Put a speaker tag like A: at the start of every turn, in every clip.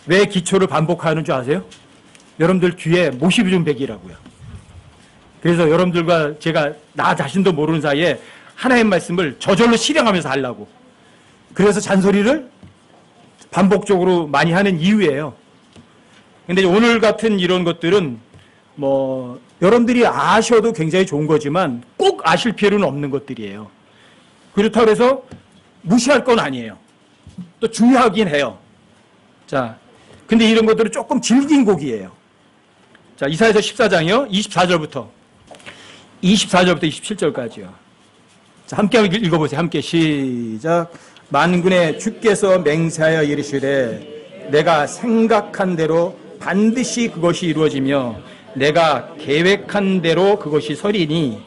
A: 왜 기초를 반복하는 줄 아세요? 여러분들 귀에 못이 좀 배기라고요. 그래서 여러분들과 제가 나 자신도 모르는 사이에 하나의 말씀을 저절로 실행하면서 하려고. 그래서 잔소리를 반복적으로 많이 하는 이유예요. 근데 오늘 같은 이런 것들은 뭐 여러분들이 아셔도 굉장히 좋은 거지만 꼭 아실 필요는 없는 것들이에요. 그렇다고 해서 무시할 건 아니에요. 또 중요하긴 해요. 자, 근데 이런 것들은 조금 질긴 곡이에요. 자, 이사야서 14장이요. 24절부터 27절까지요. 자, 함께 읽어보세요. 함께 시작. 만군의 주께서 맹세하여 이르시되 내가 생각한 대로 반드시 그것이 이루어지며 내가 계획한 대로 그것이 서리니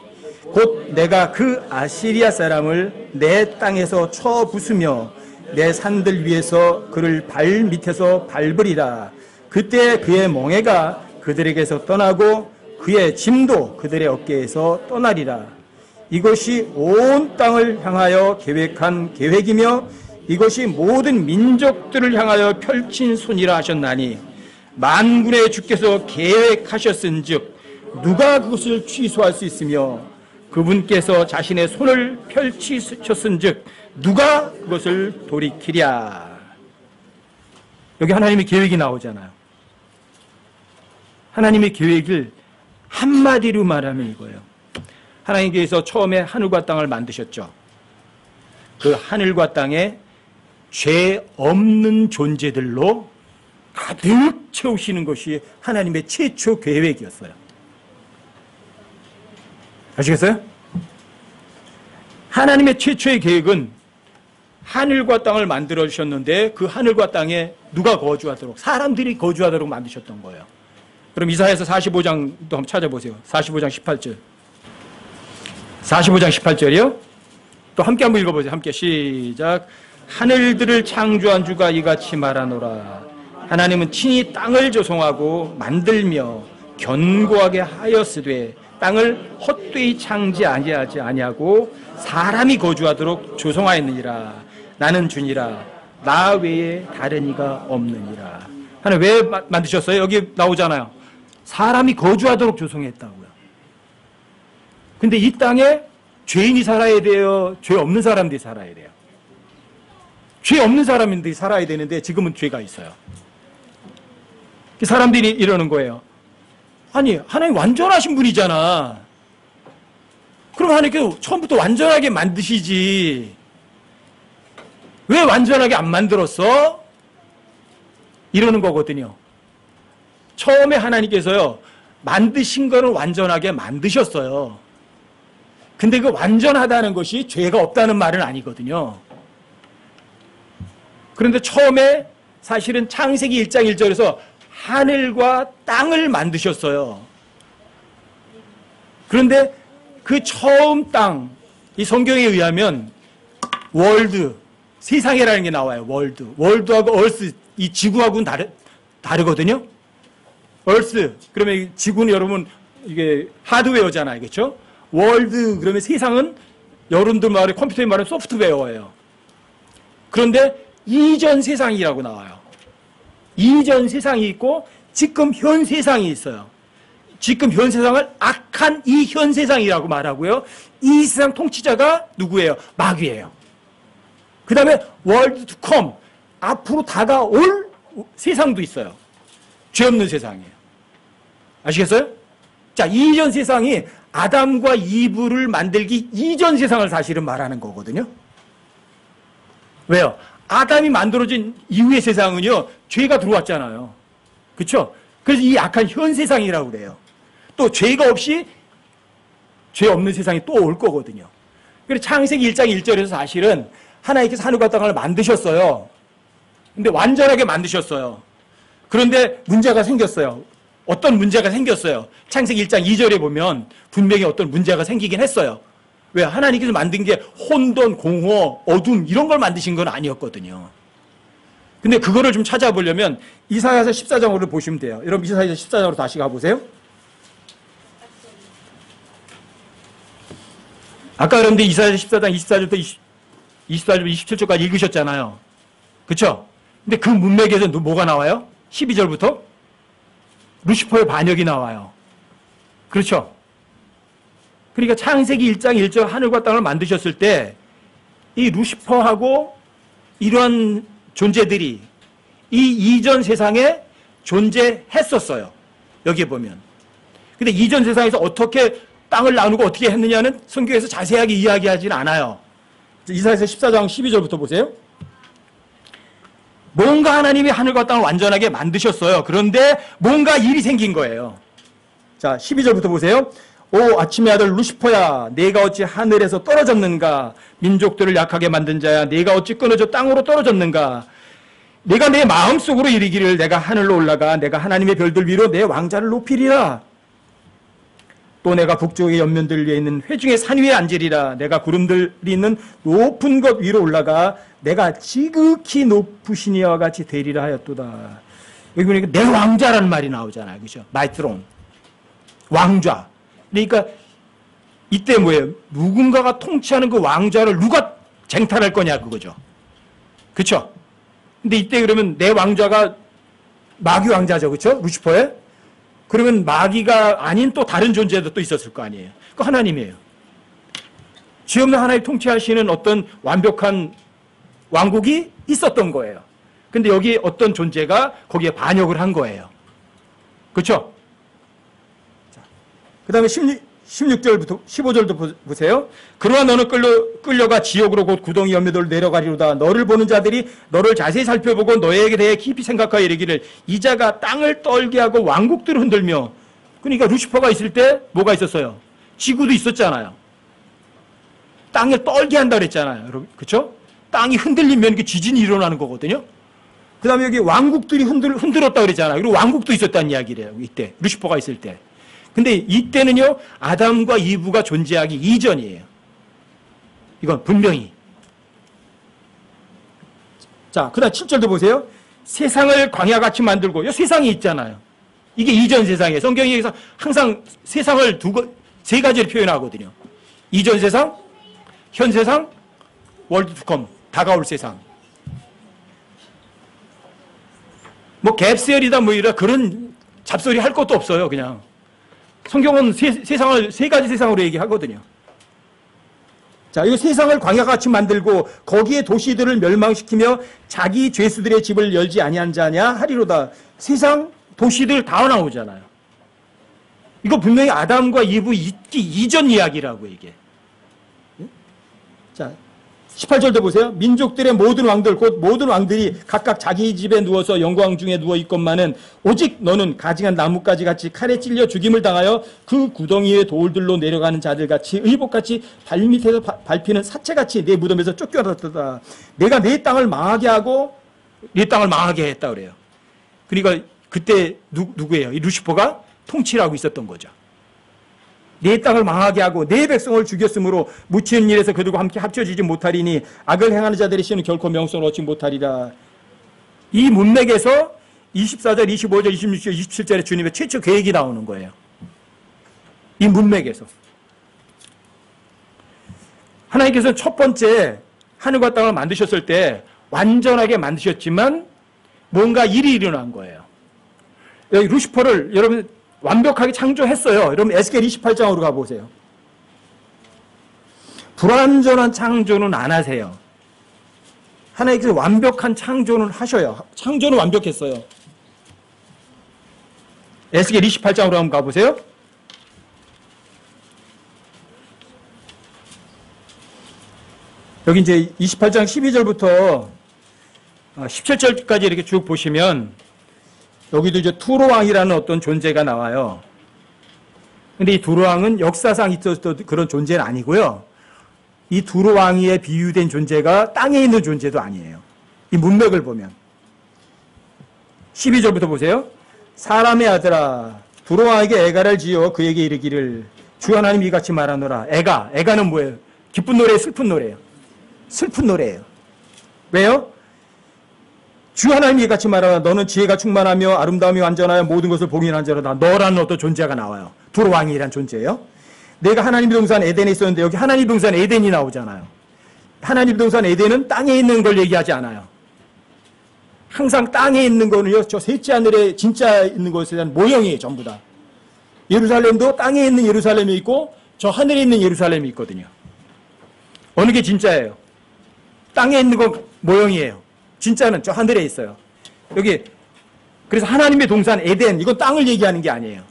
A: 곧 내가 그 아시리아 사람을 내 땅에서 쳐 부수며 내 산들 위에서 그를 발 밑에서 밟으리라. 그때 그의 멍에가 그들에게서 떠나고 그의 짐도 그들의 어깨에서 떠나리라. 이것이 온 땅을 향하여 계획한 계획이며 이것이 모든 민족들을 향하여 펼친 손이라 하셨나니 만군의 주께서 계획하셨은즉 누가 그것을 취소할 수 있으며 그분께서 자신의 손을 펼치셨은즉 누가 그것을 돌이키랴. 여기 하나님의 계획이 나오잖아요. 하나님의 계획을 한마디로 말하면 이거예요. 하나님께서 처음에 하늘과 땅을 만드셨죠. 그 하늘과 땅에 죄 없는 존재들로 가득 채우시는 것이 하나님의 최초 계획이었어요. 아시겠어요? 하나님의 최초의 계획은 하늘과 땅을 만들어 주셨는데 그 하늘과 땅에 누가 거주하도록, 사람들이 거주하도록 만드셨던 거예요. 그럼 이사야서 45장도 한번 찾아보세요. 45장 18절. 45장 18절이요. 또 함께 한번 읽어보세요. 함께 시작. 하늘들을 창조한 주가 이같이 말하노라. 하나님은 친히 땅을 조성하고 만들며 견고하게 하였으되 땅을 헛되이 창조하지 아니하고 사람이 거주하도록 조성하였느니라. 나는 주니라. 나 외에 다른 이가 없느니라. 하나님 왜 만드셨어요? 여기 나오잖아요. 사람이 거주하도록 조성했다고요. 근데 이 땅에 죄인이 살아야 돼요? 죄 없는 사람들이 살아야 돼요? 죄 없는 사람들이 살아야 되는데 지금은 죄가 있어요. 사람들이 이러는 거예요. 아니, 하나님 완전하신 분이잖아. 그럼 하나님께서 처음부터 완전하게 만드시지. 왜 완전하게 안 만들었어? 이러는 거거든요. 처음에 하나님께서요, 만드신 거는 완전하게 만드셨어요. 근데 그 완전하다는 것이 죄가 없다는 말은 아니거든요. 그런데 처음에 사실은 창세기 1장 1절에서 하늘과 땅을 만드셨어요. 그런데 그 처음 땅, 이 성경에 의하면 월드, 세상이라는 게 나와요. 월드하고 얼스, 이 지구하고는 다르거든요. 얼스, 그러면 지구는 여러분 이게 하드웨어잖아요. 그렇죠? 월드, 그러면 세상은 여러분들 말에 컴퓨터에 말하면 소프트웨어예요. 그런데 이전 세상이라고 나와요. 이전 세상이 있고 지금 현 세상이 있어요. 지금 현 세상을 악한 이 현 세상이라고 말하고요. 이 세상 통치자가 누구예요? 마귀예요. 그 다음에 world to come, 앞으로 다가올 세상도 있어요. 죄 없는 세상이에요. 아시겠어요? 자, 이전 세상이 아담과 이브를 만들기 이전 세상을 사실은 말하는 거거든요. 왜요? 아담이 만들어진 이후의 세상은요, 죄가 들어왔잖아요. 그렇죠? 그래서 이 악한 현 세상이라고 그래요. 또 죄가 없이 죄 없는 세상이 또 올 거거든요. 그래서 창세기 1장 1절에서 사실은 하나님께서 하늘과 땅을 만드셨어요. 근데 완전하게 만드셨어요. 그런데 문제가 생겼어요. 어떤 문제가 생겼어요. 창세기 1장 2절에 보면 분명히 어떤 문제가 생기긴 했어요. 왜? 하나님께서 만든 게 혼돈, 공허, 어둠 이런 걸 만드신 건 아니었거든요. 근데 그거를 좀 찾아보려면 이사야서 14장으로 보시면 돼요. 여러분 이사야서 14장으로 다시 가보세요. 아까 여러분들 이사야서 14장 24절부터 27절까지 읽으셨잖아요. 그렇죠? 근데 그 문맥에서 뭐가 나와요? 12절부터 루시퍼의 반역이 나와요. 그렇죠? 그러니까 창세기 1장 1절 하늘과 땅을 만드셨을 때 이 루시퍼하고 이러한 존재들이 이 이전 세상에 존재했었어요. 여기에 보면. 근데 이전 세상에서 어떻게 땅을 나누고 어떻게 했느냐는 성경에서 자세하게 이야기하지는 않아요. 이사야서 14장 12절부터 보세요. 뭔가 하나님이 하늘과 땅을 완전하게 만드셨어요. 그런데 뭔가 일이 생긴 거예요. 자, 12절부터 보세요. 오 아침의 아들 루시퍼야, 내가 어찌 하늘에서 떨어졌는가? 민족들을 약하게 만든 자야, 내가 어찌 끊어져 땅으로 떨어졌는가? 내가 내 마음속으로 이르기를 내가 하늘로 올라가 내가 하나님의 별들 위로 내 왕자를 높이리라. 또 내가 북쪽의 연면들 위에 있는 회중의 산 위에 앉으리라. 내가 구름들이 있는 높은 것 위로 올라가 내가 지극히 높으신 이와 같이 되리라 하였도다. 여기 보니까 내 왕자라는 말이 나오잖아요. 그죠? 마이 트론. 왕좌. 그러니까 이때 뭐예요? 누군가가 통치하는 그 왕좌를 누가 쟁탈할 거냐 그거죠. 그렇죠? 근데 이때 그러면 내 왕좌가 마귀 왕자죠. 그렇죠? 루시퍼의. 그러면 마귀가 아닌 또 다른 존재도 또 있었을 거 아니에요. 그 하나님이에요. 죄 없는 하나님 통치하시는 어떤 완벽한 왕국이 있었던 거예요. 근데 여기 어떤 존재가 거기에 반역을 한 거예요. 그렇죠? 그 다음에 16절부터 15절도 보세요. 그러나 너는 끌려가 지옥으로 곧 구덩이 연매도를 내려가리로다. 너를 보는 자들이 너를 자세히 살펴보고 너에게 대해 깊이 생각하여 이르기를 이 자가 땅을 떨게 하고 왕국들을 흔들며. 그러니까 루시퍼가 있을 때 뭐가 있었어요? 지구도 있었잖아요. 땅을 떨게 한다 그랬잖아요. 그렇죠? 땅이 흔들리면 이게 지진이 일어나는 거거든요. 그 다음에 여기 왕국들이 흔들었다 그랬잖아요. 그리고 왕국도 있었다는 이야기래요. 이때 루시퍼가 있을 때. 근데 이때는요, 아담과 이브가 존재하기 이전이에요. 이건 분명히. 자, 그 다음 7절도 보세요. 세상을 광야같이 만들고, 세상이 있잖아요. 이게 이전 세상이에요. 성경이 항상 세상을 세 가지로 표현하거든요. 이전 세상, 현 세상, 월드 투컴, 다가올 세상. 뭐 갭셀이다 뭐 이런 그런 잡소리 할 것도 없어요, 그냥. 성경은 세상을 세 가지 세상으로 얘기하거든요. 자, 이 세상을 광야같이 만들고 거기에 도시들을 멸망시키며 자기 죄수들의 집을 열지 아니한 자냐 하리로다. 세상 도시들 다 나오잖아요. 이거 분명히 아담과 이브 있기 이전 이야기라고 이게. 자, 18절도 보세요. 민족들의 모든 왕들 곧 모든 왕들이 각각 자기 집에 누워서 영광 중에 누워 있건만은 오직 너는 가증한 나뭇가지 같이 칼에 찔려 죽임을 당하여 그 구덩이의 돌들로 내려가는 자들 같이 의복같이 발밑에서 밟히는 사체같이 내 무덤에서 쫓겨났다. 내가 내 땅을 망하게 하고 내 땅을 망하게 했다 그래요. 그러니까 그때 누구예요? 이 루시퍼가 통치를 하고 있었던 거죠. 내 땅을 망하게 하고 내 백성을 죽였으므로 묻히는 일에서 그들과 함께 합쳐지지 못하리니 악을 행하는 자들의 씨는 결코 명성을 얻지 못하리라. 이 문맥에서 24절, 25절, 26절, 27절에 주님의 최초 계획이 나오는 거예요. 이 문맥에서. 하나님께서는 첫 번째 하늘과 땅을 만드셨을 때 완전하게 만드셨지만 뭔가 일이 일어난 거예요. 여기 루시퍼를 여러분 완벽하게 창조했어요. 여러분 에스겔 28장으로 가보세요. 불완전한 창조는 안 하세요. 하나님께서 완벽한 창조는 하셔요. 창조는 완벽했어요. 에스겔 28장으로 한번 가보세요. 여기 이제 28장 12절부터 17절까지 이렇게 쭉 보시면 여기도 이제 투로왕이라는 어떤 존재가 나와요. 근데 이 두로왕은 역사상 있었던 그런 존재는 아니고요. 이 두로왕에 비유된 존재가 땅에 있는 존재도 아니에요. 이 문맥을 보면. 12절부터 보세요. 사람의 아들아, 두로왕에게 애가를 지어 그에게 이르기를 주 하나님 이같이 말하노라. 애가는 뭐예요? 기쁜 노래, 슬픈 노래예요. 슬픈 노래예요. 왜요? 주 하나님이 이같이 말하라. 너는 지혜가 충만하며 아름다움이 완전하여 모든 것을 봉인한 자로다. 너라는 어떤 존재가 나와요. 두로왕이라는 존재예요. 내가 하나님 동산 에덴에 있었는데 여기 하나님 동산 에덴이 나오잖아요. 하나님 동산 에덴은 땅에 있는 걸 얘기하지 않아요. 항상 땅에 있는 거는요, 저 셋째 하늘에 진짜 있는 것에 대한 모형이에요, 전부 다. 예루살렘도 땅에 있는 예루살렘이 있고, 저 하늘에 있는 예루살렘이 있거든요. 어느 게 진짜예요? 땅에 있는 건 모형이에요. 진짜는 저 하늘에 있어요. 여기, 그래서 하나님의 동산 에덴, 이건 땅을 얘기하는 게 아니에요.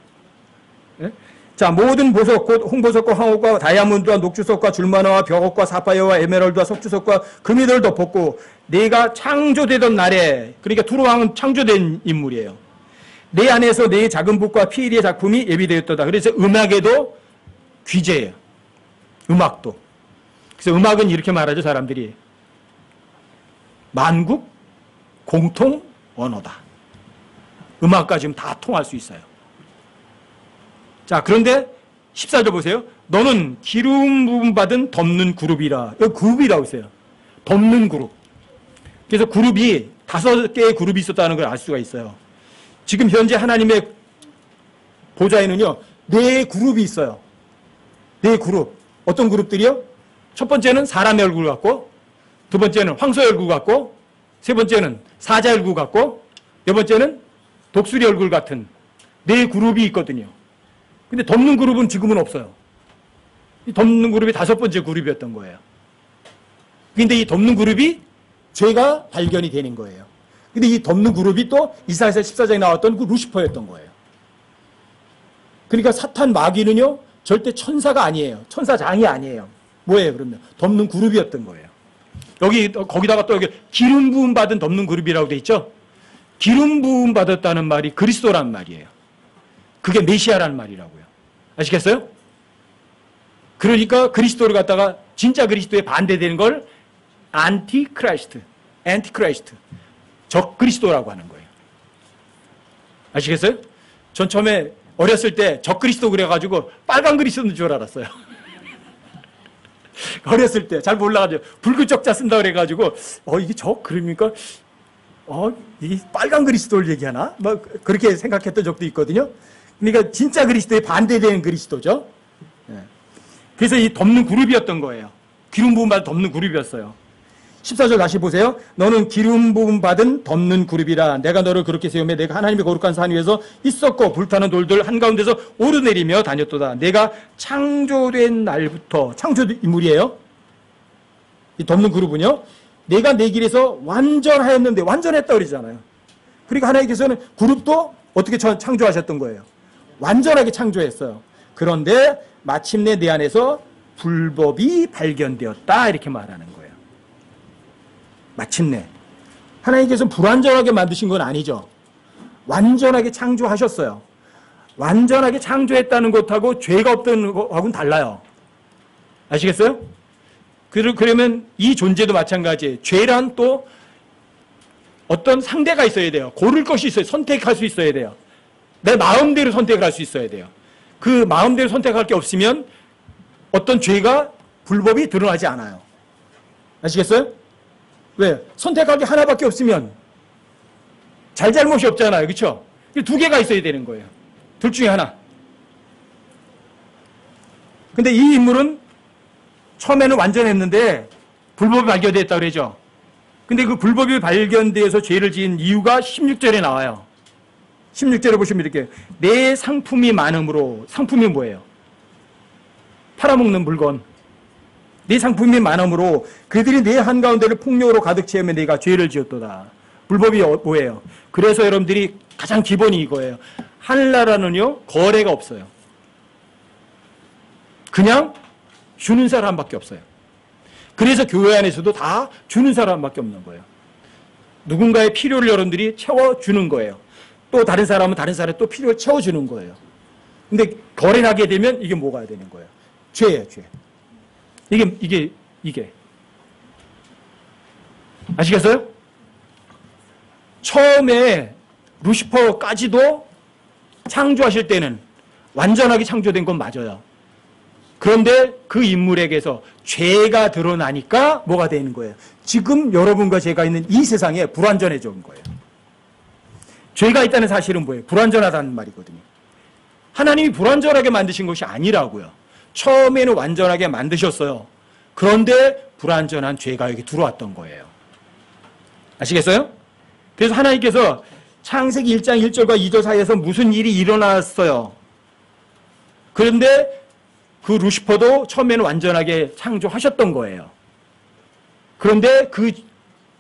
A: 예? 자, 모든 보석, 곧 홍보석과 황옥과 다이아몬드와 녹주석과 줄마나와 벽옥과 사파이어와 에메랄드와 석주석과 금이들 덮었고, 내가 창조되던 날에, 그러니까 두로왕은 창조된 인물이에요. 내 안에서 내 작은 북과 피리의 작품이 예비되었도다. 그래서 음악에도 귀재예요. 음악도. 그래서 음악은 이렇게 말하죠, 사람들이. 만국 공통 언어다. 음악과 지금 다 통할 수 있어요. 자, 그런데 14절 보세요. 너는 기름 부음 받은 덮는 그룹이라. 여기 그룹이라고 있어요. 덮는 그룹. 그래서 그룹이 5개의 그룹이 있었다는 걸 알 수가 있어요. 지금 현재 하나님의 보좌에는요, 4그룹이 있어요. 4그룹. 어떤 그룹들이요? 첫 번째는 사람의 얼굴 같고, 두 번째는 황소의 얼굴 같고, 세 번째는 사자의 얼굴 같고, 네 번째는 독수리 얼굴 같은 4그룹이 있거든요. 근데 덮는 그룹은 지금은 없어요. 이 덮는 그룹이 5번째 그룹이었던 거예요. 근데 이 덮는 그룹이 죄가 발견이 되는 거예요. 근데 이 덮는 그룹이 또 이사야서 14장에 나왔던 그 루시퍼였던 거예요. 그러니까 사탄 마귀는요, 절대 천사가 아니에요. 천사장이 아니에요. 뭐예요, 그러면? 덮는 그룹이었던 거예요. 거기다가 또 여기 기름 부음 받은 덮는 그룹이라고 돼 있죠? 기름 부음 받았다는 말이 그리스도란 말이에요. 그게 메시아라는 말이라고요. 아시겠어요? 그러니까 그리스도를 갖다가 진짜 그리스도에 반대되는 걸 안티크라이스트, 적 그리스도라고 하는 거예요. 아시겠어요? 전 처음에 어렸을 때 적 그리스도 그래가지고 빨간 그리스도인 줄 알았어요. 어렸을 때 잘 몰라가지고 붉은 적자 쓴다 그래가지고 이게 적 그럽니까? 이게 빨간 그리스도를 얘기하나? 뭐 그렇게 생각했던 적도 있거든요. 그러니까 진짜 그리스도에 반대되는 그리스도죠. 그래서 이 덮는 그룹이었던 거예요. 기름 부음 받은 덮는 그룹이었어요. 14절 다시 보세요. 너는 기름 부음 받은 덮는 그룹이라. 내가 너를 그렇게 세우며 내가 하나님의 거룩한 산 위에서 있었고 불타는 돌들 한가운데서 오르내리며 다녔도다. 내가 창조된 날부터, 창조 인물이에요. 이 덮는 그룹은요, 내가 내 길에서 완전하였는데, 완전했다 그러잖아요. 그러니까 하나님께서는 그룹도 어떻게 창조하셨던 거예요? 완전하게 창조했어요. 그런데 마침내 내 안에서 불법이 발견되었다, 이렇게 말하는 거예요. 마침내. 하나님께서는 불완전하게 만드신 건 아니죠. 완전하게 창조하셨어요. 완전하게 창조했다는 것하고 죄가 없다는 것하고는 달라요. 아시겠어요? 그러면 이 존재도 마찬가지예요. 죄란 또 어떤 상대가 있어야 돼요. 고를 것이 있어요. 선택할 수 있어야 돼요. 내 마음대로 선택을 할 수 있어야 돼요. 그 마음대로 선택할 게 없으면 어떤 죄가 불법이 드러나지 않아요. 아시겠어요? 왜? 선택할 게 하나밖에 없으면 잘잘못이 없잖아요. 그렇죠? 2개가 있어야 되는 거예요. 둘 중에 하나. 근데 이 인물은 처음에는 완전했는데 불법이 발견됐다고 그러죠. 근데 그 불법이 발견되어서 죄를 지은 이유가 16절에 나와요. 16절에 보시면 이렇게 내 상품이 많음으로. 상품이 뭐예요? 팔아먹는 물건. 내 상품이 많음으로 그들이 내 한가운데를 폭력으로 가득 채우며 내가 죄를 지었도다. 불법이 뭐예요? 그래서 여러분들이 가장 기본이 이거예요. 하늘나라는요, 거래가 없어요. 그냥 주는 사람밖에 없어요. 그래서 교회 안에서도 다 주는 사람밖에 없는 거예요. 누군가의 필요를 여러분들이 채워주는 거예요. 또 다른 사람은 다른 사람의 또 필요를 채워주는 거예요. 근데 거래를 하게 되면 이게 뭐가 되는 거예요? 죄예요, 죄. 이게. 아시겠어요? 처음에 루시퍼까지도 창조하실 때는 완전하게 창조된 건 맞아요. 그런데 그 인물에게서 죄가 드러나니까 뭐가 되는 거예요? 지금 여러분과 제가 있는 이 세상에 불완전해져 온 거예요. 죄가 있다는 사실은 뭐예요? 불완전하다는 말이거든요. 하나님이 불완전하게 만드신 것이 아니라고요. 처음에는 완전하게 만드셨어요. 그런데 불완전한 죄가 여기 들어왔던 거예요. 아시겠어요? 그래서 하나님께서 창세기 1장 1절과 2절 사이에서 무슨 일이 일어났어요. 그런데 그 루시퍼도 처음에는 완전하게 창조하셨던 거예요. 그런데 그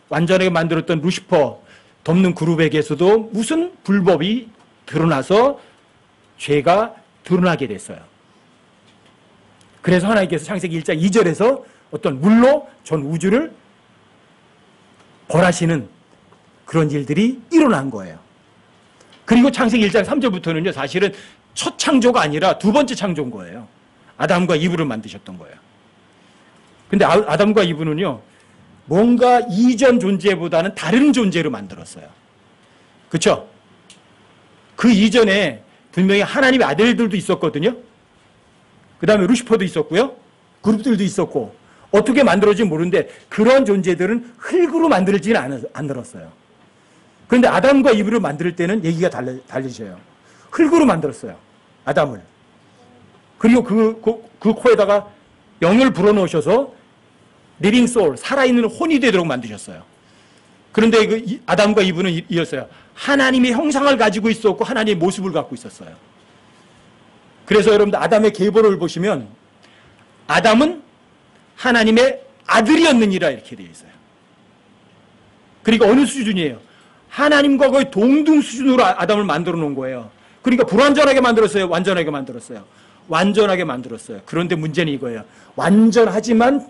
A: 완전하게 만들었던 루시퍼 덮는 그룹에게서도 무슨 불법이 드러나서 죄가 드러나게 됐어요. 그래서 하나님께서 창세기 1장 2절에서 어떤 물로 전 우주를 벌하시는 그런 일들이 일어난 거예요. 그리고 창세기 1장 3절부터는요, 사실은 첫 창조가 아니라 두 번째 창조인 거예요. 아담과 이브를 만드셨던 거예요. 근데 아담과 이브는요, 뭔가 이전 존재보다는 다른 존재로 만들었어요. 그렇죠? 그 이전에 분명히 하나님의 아들들도 있었거든요. 그 다음에 루시퍼도 있었고요. 그룹들도 있었고 어떻게 만들어질지 모르는데 그런 존재들은 흙으로 만들지는 않았어요. 그런데 아담과 이브를 만들 때는 얘기가 달라져요. 흙으로 만들었어요. 아담을. 그리고 그 코에다가 영을 불어넣으셔서 리빙 소울, 살아있는 혼이 되도록 만드셨어요. 그런데 그 아담과 이브는 이었어요. 하나님의 형상을 가지고 있었고 하나님의 모습을 갖고 있었어요. 그래서 여러분들 아담의 계보를 보시면 아담은 하나님의 아들이었느니라 이렇게 되어 있어요. 그러니까 어느 수준이에요? 하나님과 거의 동등 수준으로 아담을 만들어 놓은 거예요. 그러니까 불완전하게 만들었어요? 완전하게 만들었어요? 완전하게 만들었어요. 그런데 문제는 이거예요. 완전하지만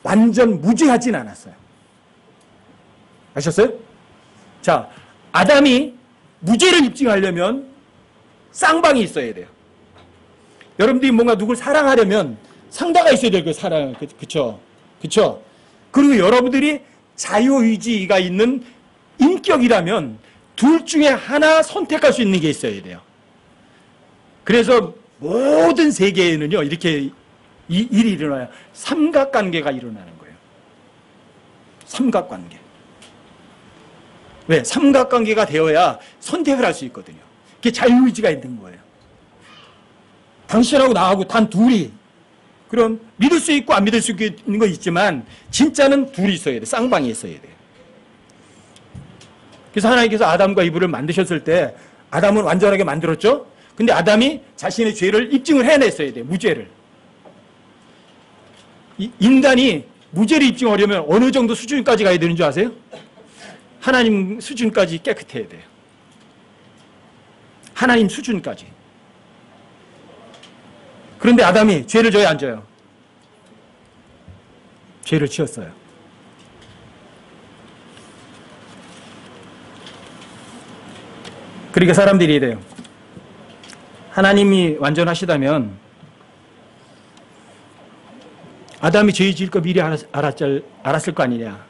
A: 완전 무죄하진 않았어요. 아셨어요? 자, 아담이 무죄를 입증하려면 쌍방이 있어야 돼요. 여러분들이 뭔가 누굴 사랑하려면 상대가 있어야 돼요. 그 사랑, 그쵸? 그쵸? 그리고 여러분들이 자유의지가 있는 인격이라면 둘 중에 하나 선택할 수 있는 게 있어야 돼요. 그래서 모든 세계에는요, 이렇게 일이 일어나요. 삼각관계가 일어나는 거예요. 삼각관계. 왜? 삼각관계가 되어야 선택을 할 수 있거든요. 그게 자유의지가 있는 거예요. 당신하고 나하고 단 둘이, 그럼 믿을 수 있고 안 믿을 수 있는 거 있지만 진짜는 둘이 있어야 돼. 쌍방이 있어야 돼요. 그래서 하나님께서 아담과 이브를 만드셨을 때 아담은 완전하게 만들었죠. 근데 아담이 자신의 죄를 입증을 해냈어야 돼요. 무죄를. 인간이 무죄를 입증하려면 어느 정도 수준까지 가야 되는 줄 아세요? 하나님 수준까지 깨끗해야 돼요. 하나님 수준까지. 그런데 아담이 죄를 져요, 안 져요? 죄를 지었어요. 그러니까 사람들이 이래요. 하나님이 완전하시다면 아담이 죄 지을 거 미리 알았을 거 아니냐.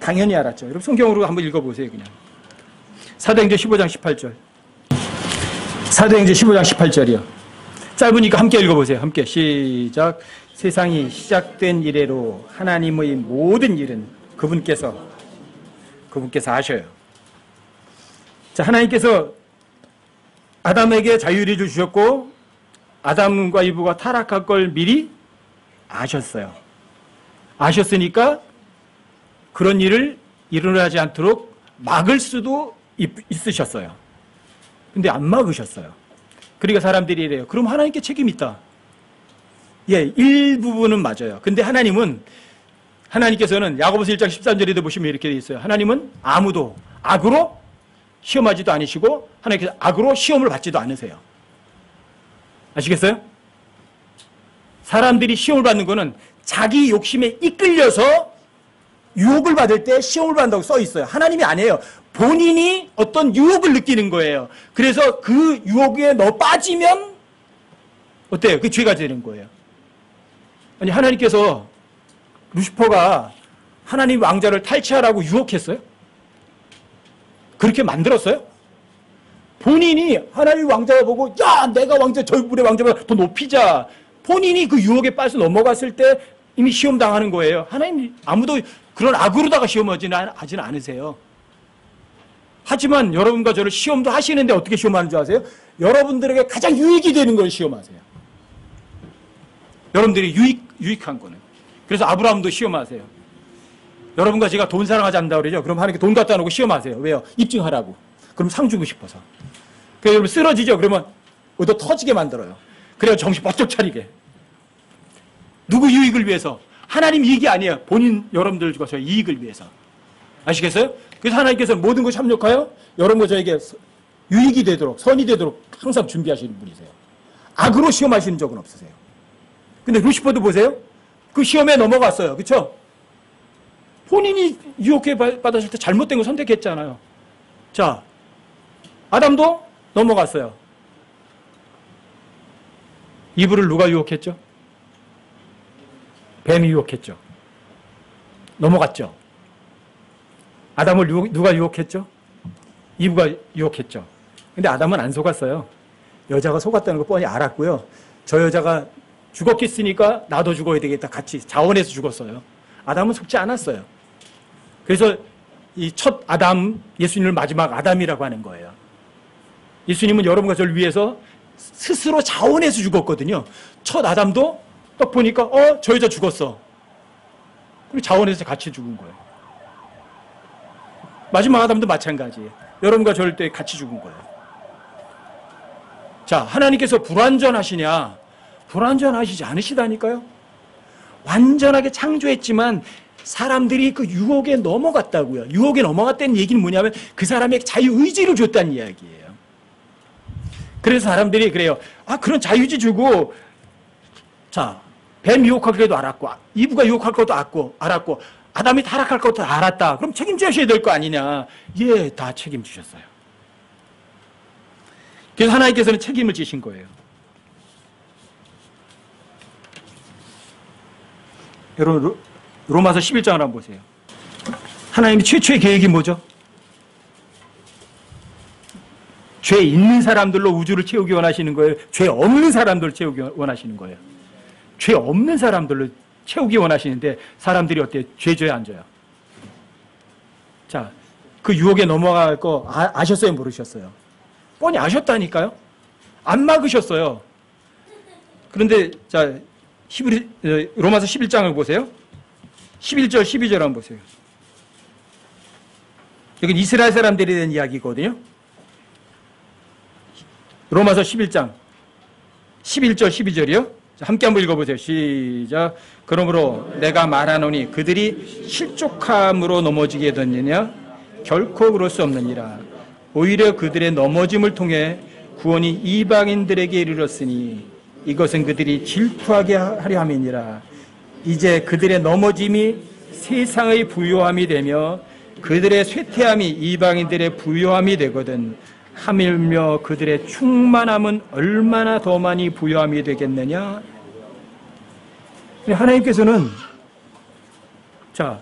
A: 당연히 알았죠. 여러분 성경으로 한번 읽어보세요. 그냥 사도행전 15장 18절. 사도행전 15장 18절이요. 짧으니까 함께 읽어보세요. 함께 시작. 세상이 시작된 이래로 하나님의 모든 일은 그분께서 하셔요. 자, 하나님께서 아담에게 자유의지를 주셨고 아담과 이브가 타락할 걸 미리 아셨어요. 아셨으니까 그런 일을 일어나지 않도록 막을 수도 있으셨어요. 근데 안 막으셨어요. 그러니까 사람들이 이래요. 그럼 하나님께 책임이 있다. 예, 일부분은 맞아요. 근데 하나님께서는 야고보서 1장 13절에도 보시면 이렇게 되어 있어요. 하나님은 아무도 악으로 시험하지도 않으시고 하나님께서 악으로 시험을 받지도 않으세요. 아시겠어요? 사람들이 시험을 받는 거는 자기 욕심에 이끌려서 유혹을 받을 때 시험을 받는다고 써 있어요. 하나님이 아니에요. 본인이 어떤 유혹을 느끼는 거예요. 그래서 그 유혹에 너 빠지면 어때요? 그게 죄가 되는 거예요. 아니, 하나님께서 루시퍼가 하나님 왕자를 탈취하라고 유혹했어요? 그렇게 만들었어요? 본인이 하나님 왕자를 보고 야, 내가 왕자, 저 물의 왕자보다 더 높이자. 본인이 그 유혹에 빠져 넘어갔을 때 이미 시험 당하는 거예요. 하나님 아무도 그런 악으로다가 시험하지는 않으세요. 하지만 여러분과 저를 시험도 하시는데 어떻게 시험하는 줄 아세요? 여러분들에게 가장 유익이 되는 걸 시험하세요. 여러분들이 유익한 거는. 그래서 아브라함도 시험하세요. 여러분과 제가 돈 사랑하지 않는다고 그러죠? 그럼 하나님께 돈 갖다 놓고 시험하세요. 왜요? 입증하라고. 그럼 상 주고 싶어서. 그래서 여러분 쓰러지죠? 그러면 얻어 터지게 만들어요. 그래야 정신 번쩍 차리게. 누구 유익을 위해서? 하나님 이익이 아니에요. 본인 여러분들과 저의 이익을 위해서. 아시겠어요? 그래서 하나님께서는 모든 것이 합력하여 여러분과 저에게 유익이 되도록, 선이 되도록 항상 준비하시는 분이세요. 악으로 시험하시는 적은 없으세요. 근데 루시퍼도 보세요. 그 시험에 넘어갔어요. 그렇죠? 본인이 유혹해 받았을 때 잘못된 거 선택했잖아요. 자, 아담도 넘어갔어요. 이브를 누가 유혹했죠? 뱀이 유혹했죠. 넘어갔죠. 아담을 누가 유혹했죠? 이브가 유혹했죠. 근데 아담은 안 속았어요. 여자가 속았다는 거 뻔히 알았고요. 저 여자가 죽었겠으니까 나도 죽어야 되겠다. 같이 자원해서 죽었어요. 아담은 속지 않았어요. 그래서 이 첫 아담, 예수님을 마지막 아담이라고 하는 거예요. 예수님은 여러분과 저를 위해서 스스로 자원해서 죽었거든요. 첫 아담도 딱 보니까 저 여자 죽었어. 그리고 자원해서 같이 죽은 거예요. 마지막 아담도 마찬가지예요. 여러분과 저를 때 같이 죽은 거예요. 자, 하나님께서 불완전하시냐? 불완전하시지 않으시다니까요. 완전하게 창조했지만 사람들이 그 유혹에 넘어갔다고요. 유혹에 넘어갔다는 얘기는 뭐냐면 그 사람에게 자유의지를 줬다는 이야기예요. 그래서 사람들이 그래요. 그런 자유의지 주고, 자, 뱀 유혹할 것도 알았고, 이브가 유혹할 것도 알았고, 아담이 타락할 것도 알았다. 그럼 책임져야 될 거 아니냐. 예, 다 책임지셨어요. 그래서 하나님께서는 책임을 지신 거예요. 여러분, 로마서 11장을 한번 보세요. 하나님의 최초의 계획이 뭐죠? 죄 있는 사람들로 우주를 채우기 원하시는 거예요? 죄 없는 사람들을 채우기 원하시는 거예요? 죄 없는 사람들로 채우기 원하시는데 사람들이 어때요? 죄에 앉아요. 자, 그 유혹에 넘어갈 거 아셨어요? 모르셨어요? 뻔히 아셨다니까요? 안 막으셨어요. 그런데 자, 로마서 11장을 보세요. 11절, 12절 한번 보세요. 여긴 이스라엘 사람들에 대한 이야기거든요. 로마서 11장 11절, 12절이요. 함께 한번 읽어보세요. 시작. 그러므로 내가 말하노니 그들이 실족함으로 넘어지게 되느냐? 결코 그럴 수 없느니라. 오히려 그들의 넘어짐을 통해 구원이 이방인들에게 이르렀으니 이것은 그들이 질투하게 하려 함이니라. 이제 그들의 넘어짐이 세상의 부요함이 되며 그들의 쇠퇴함이 이방인들의 부요함이 되거든 하물며 그들의 충만함은 얼마나 더 많이 부요함이 되겠느냐. 하나님께서는 자,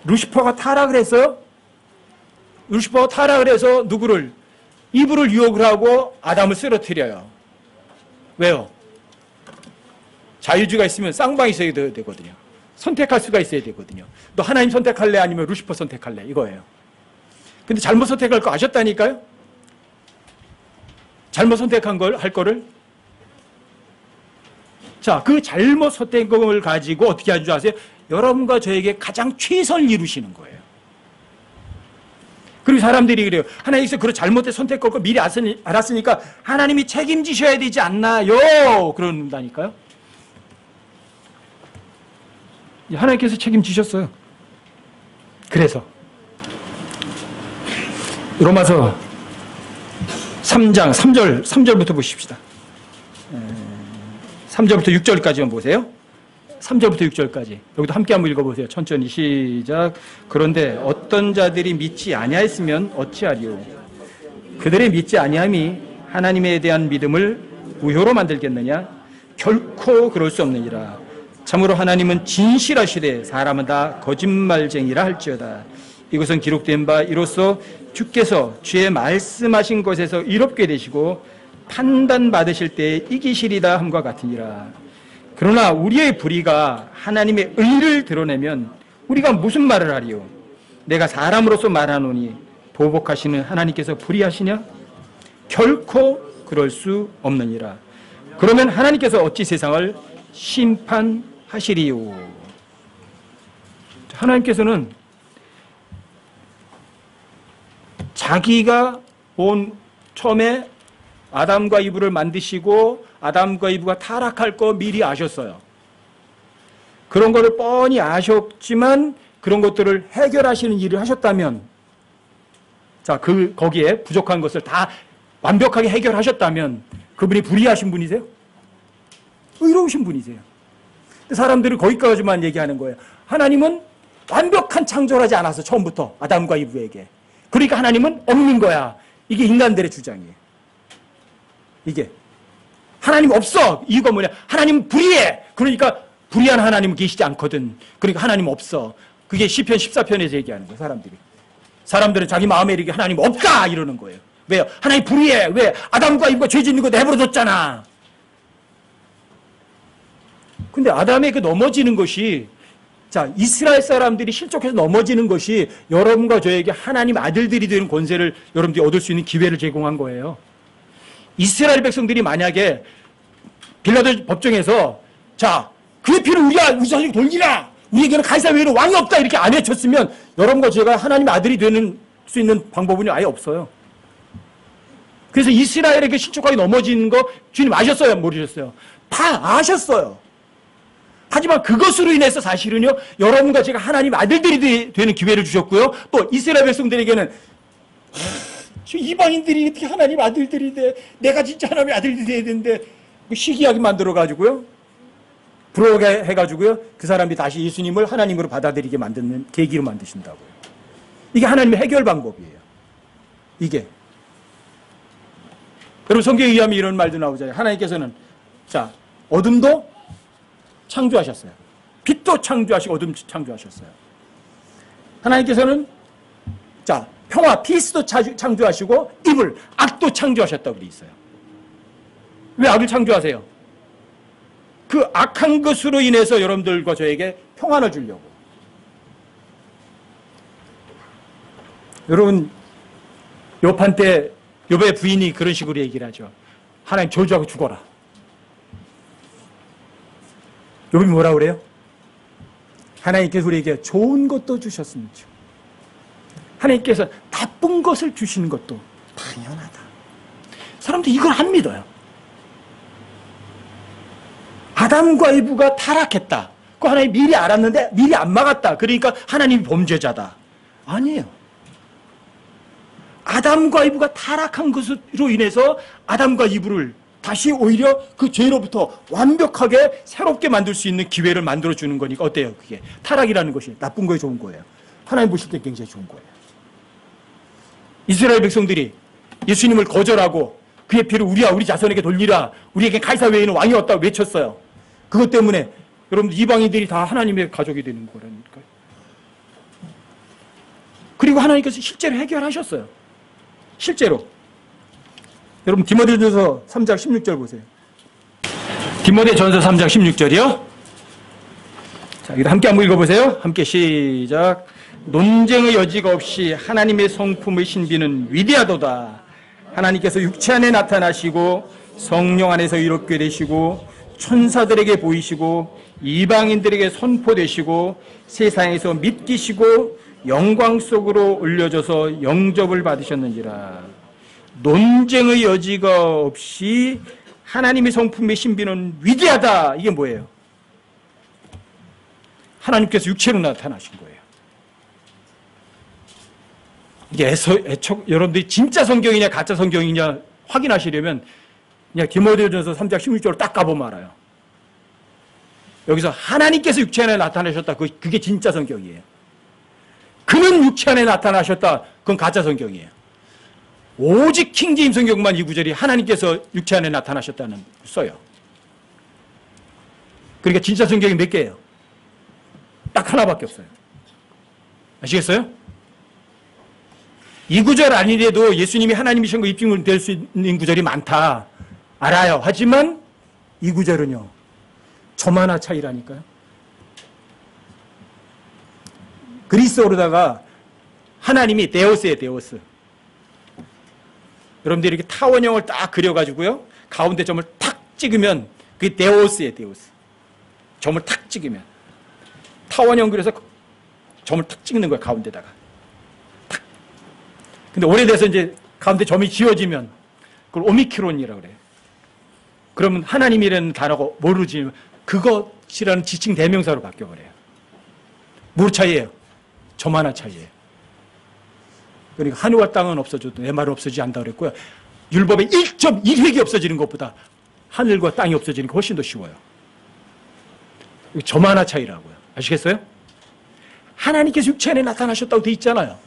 A: 루시퍼가 타락을 했어요. 루시퍼가 타락을 해서 누구를? 이브를 유혹을 하고 아담을 쓰러뜨려요. 왜요? 자유주의가 있으면 쌍방이 있어야 되거든요. 선택할 수가 있어야 되거든요. 너 하나님 선택할래? 아니면 루시퍼 선택할래? 이거예요. 근데 잘못 선택할 거 아셨다니까요? 잘못 선택한 걸, 할 거를. 자, 그 잘못 선택한 걸 가지고 어떻게 하는 줄 아세요? 여러분과 저에게 가장 최선을 이루시는 거예요. 그리고 사람들이 그래요. 하나님께서 그런 잘못된 선택할 걸 미리 알았으니까 하나님이 책임지셔야 되지 않나요? 그런다니까요. 하나님께서 책임지셨어요. 그래서 로마서 3장 3절부터 보십시다. 3절부터 6절까지만 보세요. 3절부터 6절까지. 여기도 함께 한번 읽어보세요. 천천히 시작. 그런데 어떤 자들이 믿지 아니하였으면 어찌하리요? 그들의 믿지 아니함이 하나님에 대한 믿음을 무효로 만들겠느냐? 결코 그럴 수 없느니라. 참으로 하나님은 진실하시되 사람은 다 거짓말쟁이라 할지어다. 이것은 기록된 바 이로써 주께서 주의 말씀하신 것에서 이롭게 되시고 판단받으실 때에 이기시리다 함과 같으니라. 그러나 우리의 불의가 하나님의 의를 드러내면 우리가 무슨 말을 하리요? 내가 사람으로서 말하노니 보복하시는 하나님께서 불의하시냐? 결코 그럴 수 없느니라. 그러면 하나님께서 어찌 세상을 심판하시리요? 하나님께서는 자기가 처음에 아담과 이브를 만드시고 아담과 이브가 타락할 거 미리 아셨어요. 그런 거를 뻔히 아셨지만 그런 것들을 해결하시는 일을 하셨다면, 자, 거기에 부족한 것을 다 완벽하게 해결하셨다면 그분이 불의하신 분이세요? 의로우신 분이세요. 사람들은 거기까지만 얘기하는 거예요. 하나님은 완벽한 창조를 하지 않아서 처음부터 아담과 이브에게. 그러니까 하나님은 없는 거야. 이게 인간들의 주장이에요. 이게. 하나님 없어. 이유가 뭐냐. 하나님 불의해. 그러니까 불의한 하나님은 계시지 않거든. 그러니까 하나님 없어. 그게 시편 14편에서 얘기하는 거예요. 사람들은 자기 마음에 이르게 하나님 없다 이러는 거예요. 왜요? 하나님 불의해. 왜? 아담과 이브가 죄 짓는 거 내버려뒀잖아. 근데 아담의 그 넘어지는 것이, 자, 이스라엘 사람들이 실족해서 넘어지는 것이 여러분과 저에게 하나님 아들들이 되는 권세를 여러분들이 얻을 수 있는 기회를 제공한 거예요. 이스라엘 백성들이 만약에 빌라도 법정에서, 자, 그의 피를 우리 자식에게 돌리라! 우리에게는 가이사 외에는 왕이 없다! 이렇게 안 외쳤으면 여러분과 제가 하나님 아들이 되는 수 있는 방법은 아예 없어요. 그래서 이스라엘에게 실족하게 넘어지는 거 주님 아셨어요? 모르셨어요? 다 아셨어요. 하지만 그것으로 인해서 사실은요, 여러분과 제가 하나님 아들들이 되는 기회를 주셨고요. 또 이스라엘 백성들에게는 이방인들이 어떻게 하나님 아들들이 돼? 내가 진짜 하나님의 아들들이 돼야 되는데 시기하게 만들어가지고요. 부러워게 해가지고요. 그 사람이 다시 예수님을 하나님으로 받아들이게 만드는 계기로 만드신다고요. 이게 하나님의 해결 방법이에요. 이게. 여러분 성경에 의하면 이런 말도 나오잖아요. 하나님께서는, 자, 어둠도 창조하셨어요. 빛도 창조하시고 어둠도 창조하셨어요. 하나님께서는, 자, 평화, 피스도 창조하시고 이불, 악도 창조하셨다고 되어 있어요. 왜 악을 창조하세요? 그 악한 것으로 인해서 여러분들과 저에게 평안을 주려고. 여러분, 욥한 때 욥의 부인이 그런 식으로 얘기를 하죠. 하나님 저주하고 죽어라. 욥이 뭐라 그래요? 하나님께서 우리에게 좋은 것도 주셨으면 좋. 하나님께서 나쁜 것을 주시는 것도 당연하다. 사람들이 이걸 안 믿어요. 아담과 이브가 타락했다. 그 하나님 미리 알았는데 미리 안 막았다. 그러니까 하나님이 범죄자다. 아니에요. 아담과 이브가 타락한 것으로 인해서 아담과 이브를 다시 오히려 그 죄로부터 완벽하게 새롭게 만들 수 있는 기회를 만들어주는 거니까 어때요? 그게 타락이라는 것이 나쁜 거에 좋은 거예요. 하나님 보실 때 굉장히 좋은 거예요. 이스라엘 백성들이 예수님을 거절하고 그의 피를 우리 자손에게 돌리라. 우리에게 가이사 외에는 왕이 없다고 외쳤어요. 그것 때문에 여러분 이방인들이 다 하나님의 가족이 되는 거라니까요. 그리고 하나님께서 실제로 해결하셨어요. 실제로. 여러분 디모데전서 3장 16절 보세요. 디모데전서 3장 16절이요. 자, 이거 함께 한번 읽어보세요. 함께 시작. 논쟁의 여지가 없이 하나님의 성품의 신비는 위대하도다. 하나님께서 육체 안에 나타나시고 성령 안에서 이롭게 되시고 천사들에게 보이시고 이방인들에게 선포되시고 세상에서 믿기시고 영광 속으로 올려져서 영접을 받으셨는지라. 논쟁의 여지가 없이 하나님의 성품의 신비는 위대하다. 이게 뭐예요? 하나님께서 육체로 나타나신 거예요. 이게 여러분들이 진짜 성경이냐 가짜 성경이냐 확인하시려면 그냥 디모데전서 3장 16절로 딱 가보면 알아요. 여기서 하나님께서 육체 안에 나타나셨다. 그게 진짜 성경이에요. 그는 육체 안에 나타나셨다. 그건 가짜 성경이에요. 오직 킹제임 성경만 이 구절이 하나님께서 육체 안에 나타나셨다는 써요. 그러니까 진짜 성경이 몇 개예요? 딱 하나밖에 없어요. 아시겠어요? 이 구절 아니래도 예수님이 하나님이신 거 입증될 수 있는 구절이 많다. 알아요. 하지만 이 구절은요. 점 하나 차이라니까요. 그리스어로다가 하나님이 데오스예요. 데오스. 여러분들이 이렇게 타원형을 딱 그려가지고요. 가운데 점을 탁 찍으면 그게 데오스예요. 데오스. 점을 탁 찍으면. 타원형 그려서 점을 탁 찍는 거예요, 가운데다가. 탁. 근데 오래돼서 이제 가운데 점이 지워지면 그걸 오미크론이라고 그래요. 그러면 하나님이라는 단어가 모르지 그것이라는 지칭 대명사로 바뀌어버려요. 뭐 차이예요? 점 하나 차이예요. 그러니까 하늘과 땅은 없어져도 내 말은 없어지지 않는다고 그랬고요. 율법의 1.1획이 없어지는 것보다 하늘과 땅이 없어지는 게 훨씬 더 쉬워요. 점 하나 차이라고요. 아시겠어요? 하나님께서 육체 안에 나타나셨다고 돼 있잖아요.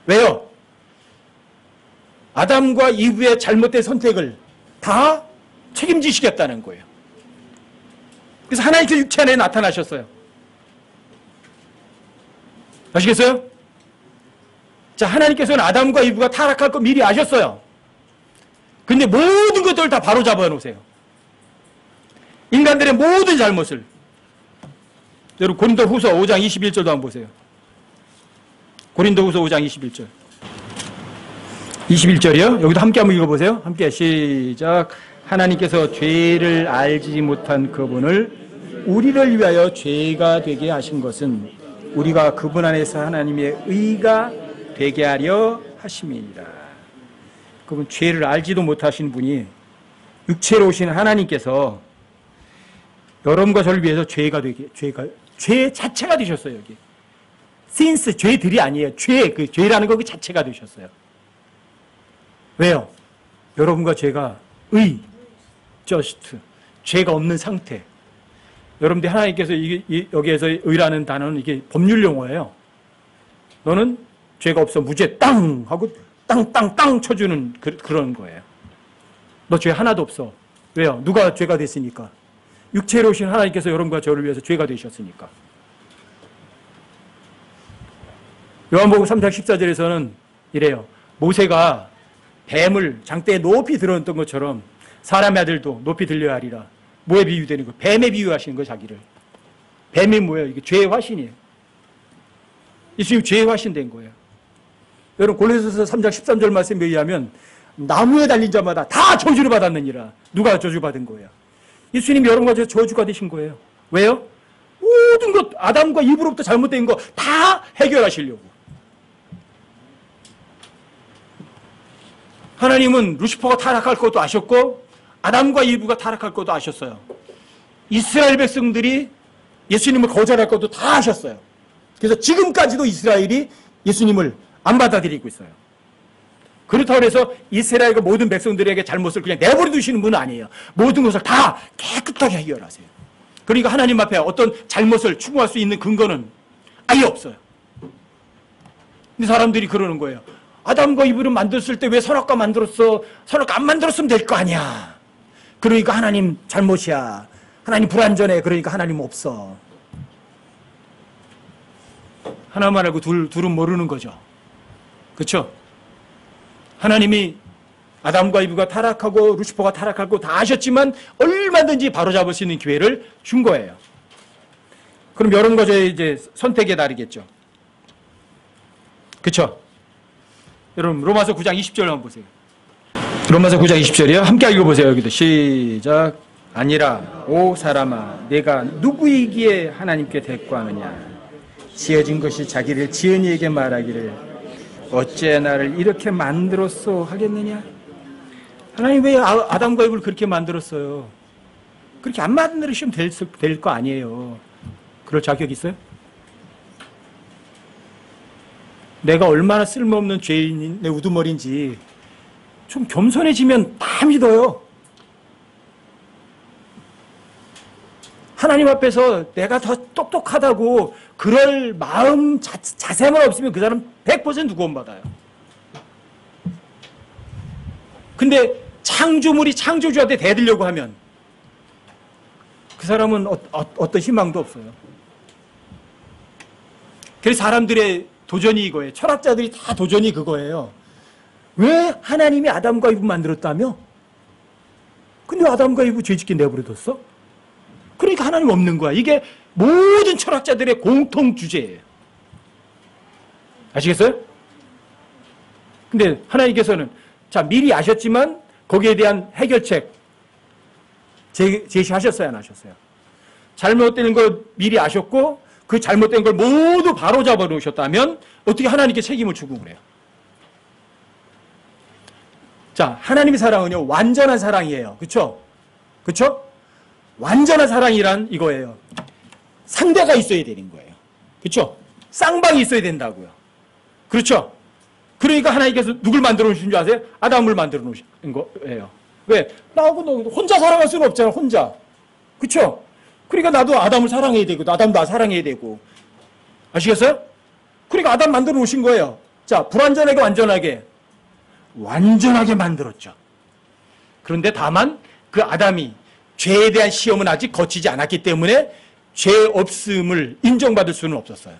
A: 왜요? 아담과 이브의 잘못된 선택을 다 책임지시겠다는 거예요. 그래서 하나님께서 육체 안에 나타나셨어요. 아시겠어요? 자, 하나님께서는 아담과 이브가 타락할 거 미리 아셨어요. 근데 모든 것들을 다 바로잡아 놓으세요. 인간들의 모든 잘못을. 여러분 고린도후서 5장 21절도 한번 보세요. 고린도후서 5장 21절. 21절이요? 여기도 함께 한번 읽어보세요. 함께 시작. 하나님께서 죄를 알지 못한 그분을 우리를 위하여 죄가 되게 하신 것은 우리가 그분 안에서 하나님의 의가 되게 하려 하심이니라. 그분 죄를 알지도 못하신 분이 육체로 오신 하나님께서 여러분과 저를 위해서 죄 자체가 되셨어요. 여기 신스 죄들이 아니에요. 그 죄라는 거 그 자체가 되셨어요. 왜요? 여러분과 제가 just 죄가 없는 상태. 여러분들 하나님께서 여기에서 의라는 단어는 이게 법률 용어예요. 너는 죄가 없어 무죄 땅 하고 땅 쳐주는 그런 거예요. 너 죄 하나도 없어. 왜요? 누가 죄가 됐으니까. 육체로 오신 하나님께서 여러분과 저를 위해서 죄가 되셨으니까. 요한복음 3장 14절에서는 이래요. 모세가 뱀을 장대에 높이 들어놓던 것처럼 사람의 아들도 높이 들려야 하리라. 뭐에 비유되는 거예요? 뱀에 비유하시는 거예요, 자기를. 뱀이 뭐예요? 이게 죄의 화신이에요. 예수님 죄의 화신 된 거예요. 여러분 골로새서 3장 13절 말씀에 의하면 나무에 달린 자마다 다 저주를 받았느니라. 누가 저주받은 거예요? 예수님이 여러분과 저주가 되신 거예요. 왜요? 모든 것 아담과 이브로부터 잘못된 거 다 해결하시려고. 하나님은 루시퍼가 타락할 것도 아셨고 아담과 이브가 타락할 것도 아셨어요. 이스라엘 백성들이 예수님을 거절할 것도 다 아셨어요. 그래서 지금까지도 이스라엘이 예수님을 안 받아들이고 있어요. 그렇다고 해서 이스라엘과 모든 백성들에게 잘못을 그냥 내버려 두시는 분은 아니에요. 모든 것을 다 깨끗하게 해결하세요. 그러니까 하나님 앞에 어떤 잘못을 추구할 수 있는 근거는 아예 없어요. 근데 사람들이 그러는 거예요. 아담과 이브를 만들었을 때 왜 선악과 만들었어? 선악과 안 만들었으면 될 거 아니야. 그러니까 하나님 잘못이야. 하나님 불완전해. 그러니까 하나님 없어. 하나만 알고 둘은 모르는 거죠. 그렇죠? 하나님이 아담과 이브가 타락하고 루시퍼가 타락하고 다 아셨지만 얼마든지 바로잡을 수 있는 기회를 준 거예요. 그럼 여러분과 저의 이제 선택의 날이겠죠. 그렇죠? 여러분 로마서 9장 20절 한번 보세요. 로마서 9장 20절이요. 함께 읽어보세요. 여기도 시작. 아니라 오 사람아 내가 누구이기에 하나님께 대꾸하느냐. 지어진 것이 자기를 지은 이에게 말하기를 어째 나를 이렇게 만들었소 하겠느냐. 하나님 왜 아담과 이브를 그렇게 만들었어요? 그렇게 안 만들으시면 될 거 아니에요. 그럴 자격 있어요? 내가 얼마나 쓸모없는 죄인 내 우두머리인지 좀 겸손해지면 다 믿어요. 하나님 앞에서 내가 더 똑똑하다고 그럴 마음 자세만 없으면 그 사람 100% 구원받아요. 근데 창조물이 창조주한테 대들려고 하면 그 사람은 어떤 희망도 없어요. 그래서 사람들의 도전이 이거예요. 철학자들이 다 도전이 그거예요. 왜 하나님이 아담과 이브 만들었다며? 근데 아담과 이브 죄짓게 내버려뒀어? 그러니까 하나님 없는 거야. 이게 모든 철학자들의 공통 주제예요. 아시겠어요? 근데 하나님께서는 자 미리 아셨지만 거기에 대한 해결책 제시하셨어요, 안 하셨어요? 잘못되는 거 미리 아셨고 그 잘못된 걸 모두 바로잡아 놓으셨다면 어떻게 하나님께 책임을 주고 그래요? 자, 하나님의 사랑은요, 완전한 사랑이에요. 그쵸? 그쵸? 완전한 사랑이란 이거예요. 상대가 있어야 되는 거예요. 그쵸? 쌍방이 있어야 된다고요. 그렇죠? 그러니까 하나님께서 누굴 만들어 놓으신 줄 아세요? 아담을 만들어 놓으신 거예요. 왜? 나하고 너 혼자 사랑할 수는 없잖아, 혼자. 그쵸? 그러니까 나도 아담을 사랑해야 되고, 아담도 나 사랑해야 되고. 아시겠어요? 그러니까 아담 만들어 놓으신 거예요. 자, 불완전하게 완전하게 만들었죠. 그런데 다만 그 아담이 죄에 대한 시험은 아직 거치지 않았기 때문에 죄 없음을 인정받을 수는 없었어요.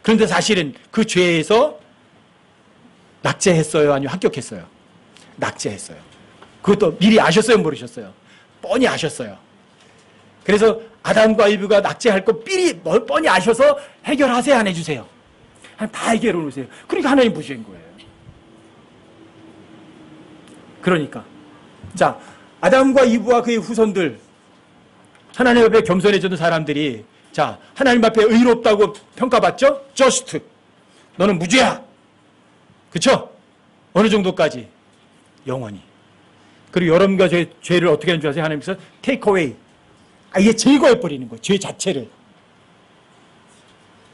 A: 그런데 사실은 그 죄에서 낙제했어요? 아니면 합격했어요? 낙제했어요. 그것도 미리 아셨어요? 모르셨어요? 뻔히 아셨어요. 그래서 아담과 이브가 낙제할 거 뻔히 아셔서 해결하세요? 안 해주세요? 다 해결해 놓으세요. 그러니까 하나님 보신 거예요. 그러니까 자, 아담과 이브와 그의 후손들, 하나님 앞에 겸손해졌던 사람들이, 자, 하나님 앞에 의롭다고 평가받죠? just. 너는 무죄야. 그쵸? 어느 정도까지? 영원히. 그리고 여러분과 죄를 어떻게 하는 줄 아세요? 하나님께서 take away. 아예 제거해버리는 거예요. 죄 자체를.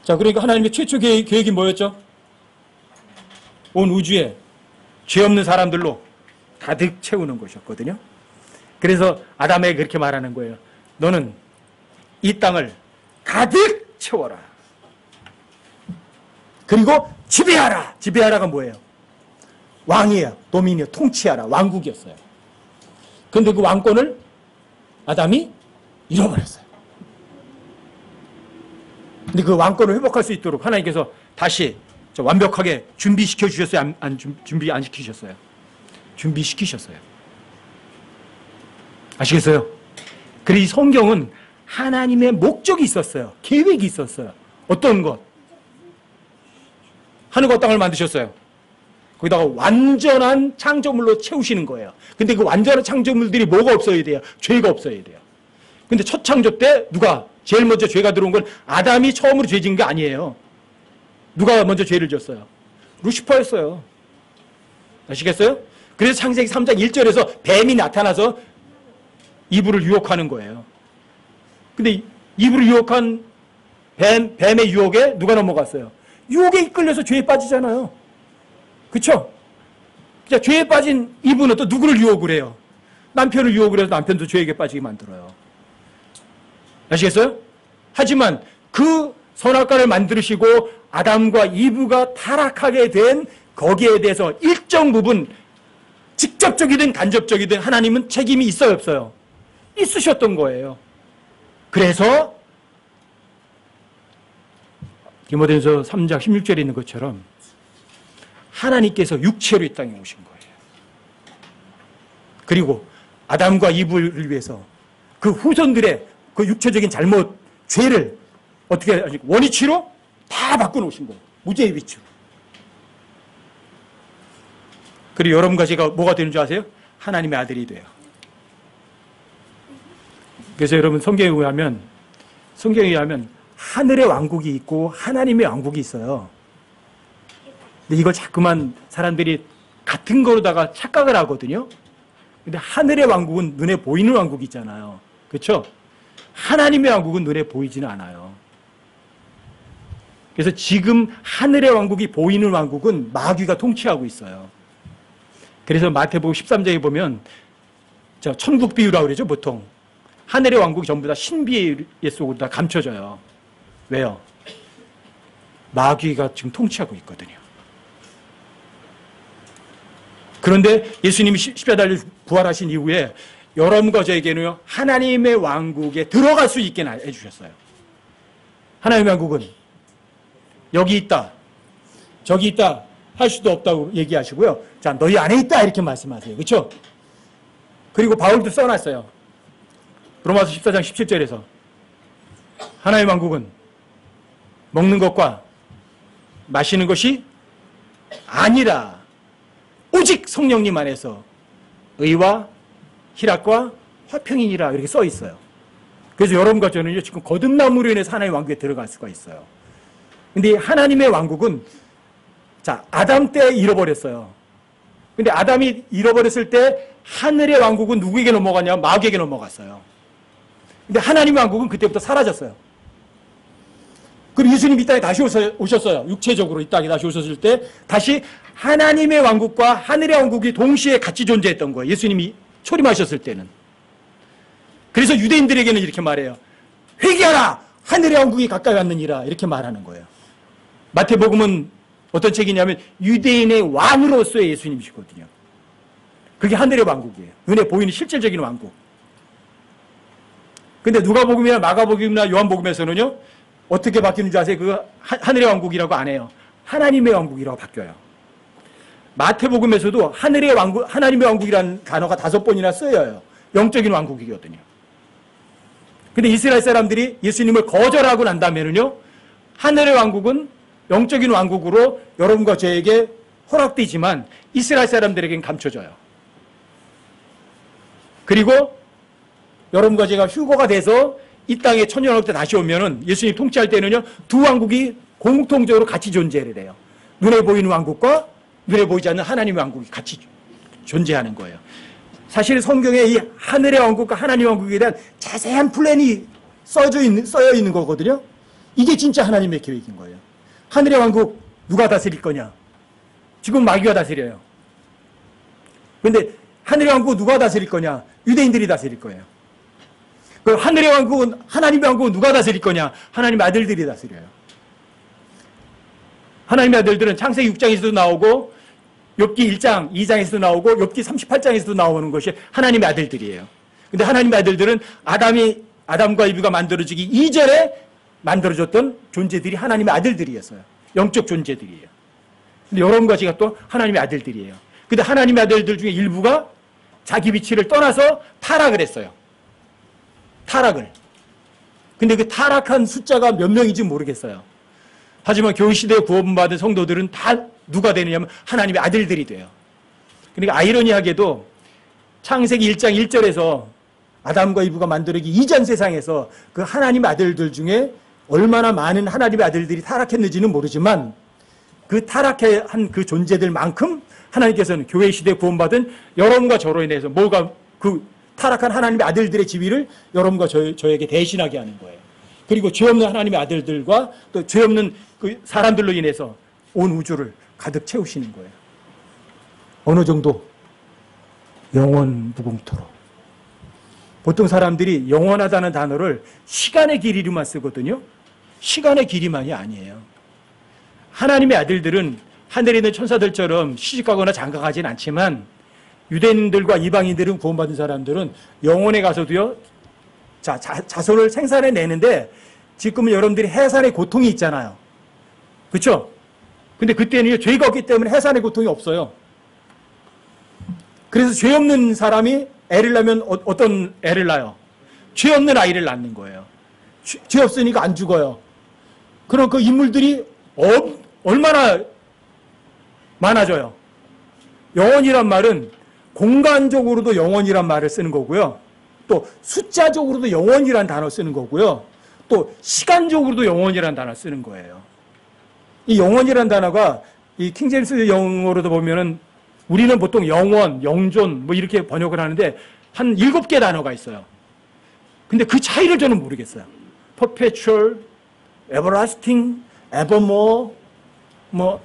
A: 자, 그러니까 하나님의 최초 계획이 뭐였죠? 온 우주에 죄 없는 사람들로 가득 채우는 것이었거든요. 그래서 아담에게 그렇게 말하는 거예요. 너는 이 땅을 가득 채워라. 그리고 지배하라. 지배하라가 뭐예요? 왕이에요. 도미니어, 통치하라. 왕국이었어요. 그런데 그 왕권을 아담이 잃어버렸어요. 근데 그 왕권을 회복할 수 있도록 하나님께서 다시 완벽하게 준비시켜 주셨어요? 준비 안 시키셨어요? 준비시키셨어요. 아시겠어요? 그래서 이 성경은 하나님의 목적이 있었어요. 계획이 있었어요. 어떤 것? 하늘과 땅을 만드셨어요. 거기다가 완전한 창조물로 채우시는 거예요. 근데 그 완전한 창조물들이 뭐가 없어야 돼요? 죄가 없어야 돼요. 근데 첫 창조 때 누가 제일 먼저 죄가 들어온 건 아담이 처음으로 죄 지은 게 아니에요. 누가 먼저 죄를 졌어요? 루시퍼였어요. 아시겠어요? 그래서 창세기 3장 1절에서 뱀이 나타나서 이브를 유혹하는 거예요. 근데 이브를 유혹한 뱀의 유혹에 누가 넘어갔어요? 유혹에 이끌려서 죄에 빠지잖아요. 그쵸? 자, 죄에 빠진 이브는 또 누구를 유혹을 해요? 남편을 유혹을 해서 남편도 죄에 빠지게 만들어요. 아시겠어요? 하지만 그 선악과를 만드시고 아담과 이브가 타락하게 된 거기에 대해서 일정 부분 직접적이든 간접적이든 하나님은 책임이 있어요, 없어요? 있으셨던 거예요. 그래서 디모데전서 3장 16절에 있는 것처럼 하나님께서 육체로 이 땅에 오신 거예요. 그리고 아담과 이브를 위해서 그 후손들의 그 육체적인 잘못, 죄를 어떻게 하시고 원위치로 다 바꿔놓으신 거예요. 무죄의 위치로. 그리고 여러분과 제가 뭐가 되는 줄 아세요? 하나님의 아들이 돼요. 그래서 여러분 성경에 의하면 하늘의 왕국이 있고 하나님의 왕국이 있어요. 근데 이걸 자꾸만 사람들이 같은 거로다가 착각을 하거든요. 근데 하늘의 왕국은 눈에 보이는 왕국이 있잖아요. 그렇죠? 하나님의 왕국은 눈에 보이지는 않아요. 그래서 지금 하늘의 왕국이 보이는 왕국은 마귀가 통치하고 있어요. 그래서 마태복음 13장에 보면 천국 비유라고 그러죠, 보통. 하늘의 왕국이 전부 다 신비의 속으로 다 감춰져요. 왜요? 마귀가 지금 통치하고 있거든요. 그런데 예수님이 십자가를 부활하신 이후에 여러분과 저에게는 하나님의 왕국에 들어갈 수 있게 해주셨어요. 하나님의 왕국은 여기 있다, 저기 있다 할 수도 없다고 얘기하시고요. 자, 너희 안에 있다 이렇게 말씀하세요. 그렇죠? 그리고 바울도 써놨어요. 로마서 14장 17절에서 하나님의 왕국은 먹는 것과 마시는 것이 아니라 오직 성령님 안에서 의와 희락과 화평이니라 이렇게 써 있어요. 그래서 여러분과 저는요, 지금 거듭남으로 인해서 하나님의 왕국에 들어갈 수가 있어요. 근데 하나님의 왕국은, 자, 아담 때 잃어버렸어요. 근데 아담이 잃어버렸을 때 하늘의 왕국은 누구에게 넘어갔냐? 마귀에게 넘어갔어요. 근데 하나님의 왕국은 그때부터 사라졌어요. 그리고 예수님이 이 땅에 다시 오셨어요. 육체적으로 이 땅에 다시 오셨을 때 다시 하나님의 왕국과 하늘의 왕국이 동시에 같이 존재했던 거예요. 예수님이 초림하셨을 때는. 그래서 유대인들에게는 이렇게 말해요. 회개하라! 하늘의 왕국이 가까이 왔느니라. 이렇게 말하는 거예요. 마태복음은 어떤 책이냐면 유대인의 왕으로서의 예수님이시거든요. 그게 하늘의 왕국이에요. 눈에 보이는 실질적인 왕국. 근데 누가복음이나 마가복음이나 요한복음에서는요, 어떻게 바뀌는 줄 아세요? 그 하늘의 왕국이라고 안 해요. 하나님의 왕국이라고 바뀌어요. 마태복음에서도 하늘의 왕국, 하나님의 왕국이라는 단어가 5번이나 쓰여요. 영적인 왕국이거든요. 근데 이스라엘 사람들이 예수님을 거절하고 난 다음에는요, 하늘의 왕국은 영적인 왕국으로 여러분과 저에게 허락되지만 이스라엘 사람들에게는 감춰져요. 그리고 여러분과 제가 휴거가 돼서 이 땅에 천년왕국 때 다시 오면은 예수님 통치할 때는요, 두 왕국이 공통적으로 같이 존재를 해요. 눈에 보이는 왕국과 눈에 보이지 않는 하나님의 왕국이 같이 존재하는 거예요. 사실 성경에 이 하늘의 왕국과 하나님의 왕국에 대한 자세한 플랜이 써여 있는 거거든요. 이게 진짜 하나님의 계획인 거예요. 하늘의 왕국 누가 다스릴 거냐? 지금 마귀가 다스려요. 그런데 하늘의 왕국 누가 다스릴 거냐? 유대인들이 다스릴 거예요. 그 하늘의 왕국은, 하나님의 왕국은 누가 다스릴 거냐? 하나님의 아들들이 다스려요. 하나님의 아들들은 창세기 6장에서도 나오고 욥기 1장, 2장에서도 나오고 욥기 38장에서도 나오는 것이 하나님의 아들들이에요. 근데 하나님의 아들들은 아담과 이브가 만들어지기 이전에 만들어졌던 존재들이 하나님의 아들들이었어요. 영적 존재들이에요. 근데 여러분과 제가 또 하나님의 아들들이에요. 근데 하나님의 아들들 중에 일부가 자기 위치를 떠나서 타락을 했어요. 타락을. 근데 그 타락한 숫자가 몇 명인지 모르겠어요. 하지만 교회시대에 구원받은 성도들은 다 누가 되느냐면 하나님의 아들들이 돼요. 그러니까 아이러니하게도 창세기 1장 1절에서 아담과 이브가 만들어지기 이전 세상에서 그 하나님의 아들들 중에 얼마나 많은 하나님의 아들들이 타락했는지는 모르지만 그 타락한 그 존재들만큼 하나님께서는 교회 시대에 구원받은 여러분과 저로 인해서 뭐가 그 타락한 하나님의 아들들의 지위를 여러분과 저에게 대신하게 하는 거예요. 그리고 죄 없는 하나님의 아들들과 또 죄 없는 그 사람들로 인해서 온 우주를 가득 채우시는 거예요. 어느 정도? 영원 무궁토로. 보통 사람들이 영원하다는 단어를 시간의 길이로만 쓰거든요. 시간의 길이만이 아니에요. 하나님의 아들들은 하늘에 있는 천사들처럼 시집가거나 장가가진 않지만 유대인들과 이방인들은 구원받은 사람들은 영원에 가서도요, 자손을 생산해내는데 지금은 여러분들이 해산의 고통이 있잖아요. 그렇죠? 근데 그때는 죄가 없기 때문에 해산의 고통이 없어요. 그래서 죄 없는 사람이 애를 낳으면 어떤 애를 낳아요? 죄 없는 아이를 낳는 거예요. 죄 없으니까 안 죽어요. 그럼 그 인물들이 얼마나 많아져요? 영원이란 말은 공간적으로도 영원이란 말을 쓰는 거고요. 또 숫자적으로도 영원이란 단어 쓰는 거고요. 또 시간적으로도 영원이란 단어 쓰는 거예요. 이 영원이란 단어가 이 킹제임스 영어로도 보면은 우리는 보통 영원, 영존 뭐 이렇게 번역을 하는데 한 7개 단어가 있어요. 근데 그 차이를 저는 모르겠어요. perpetual, everlasting, evermore, 뭐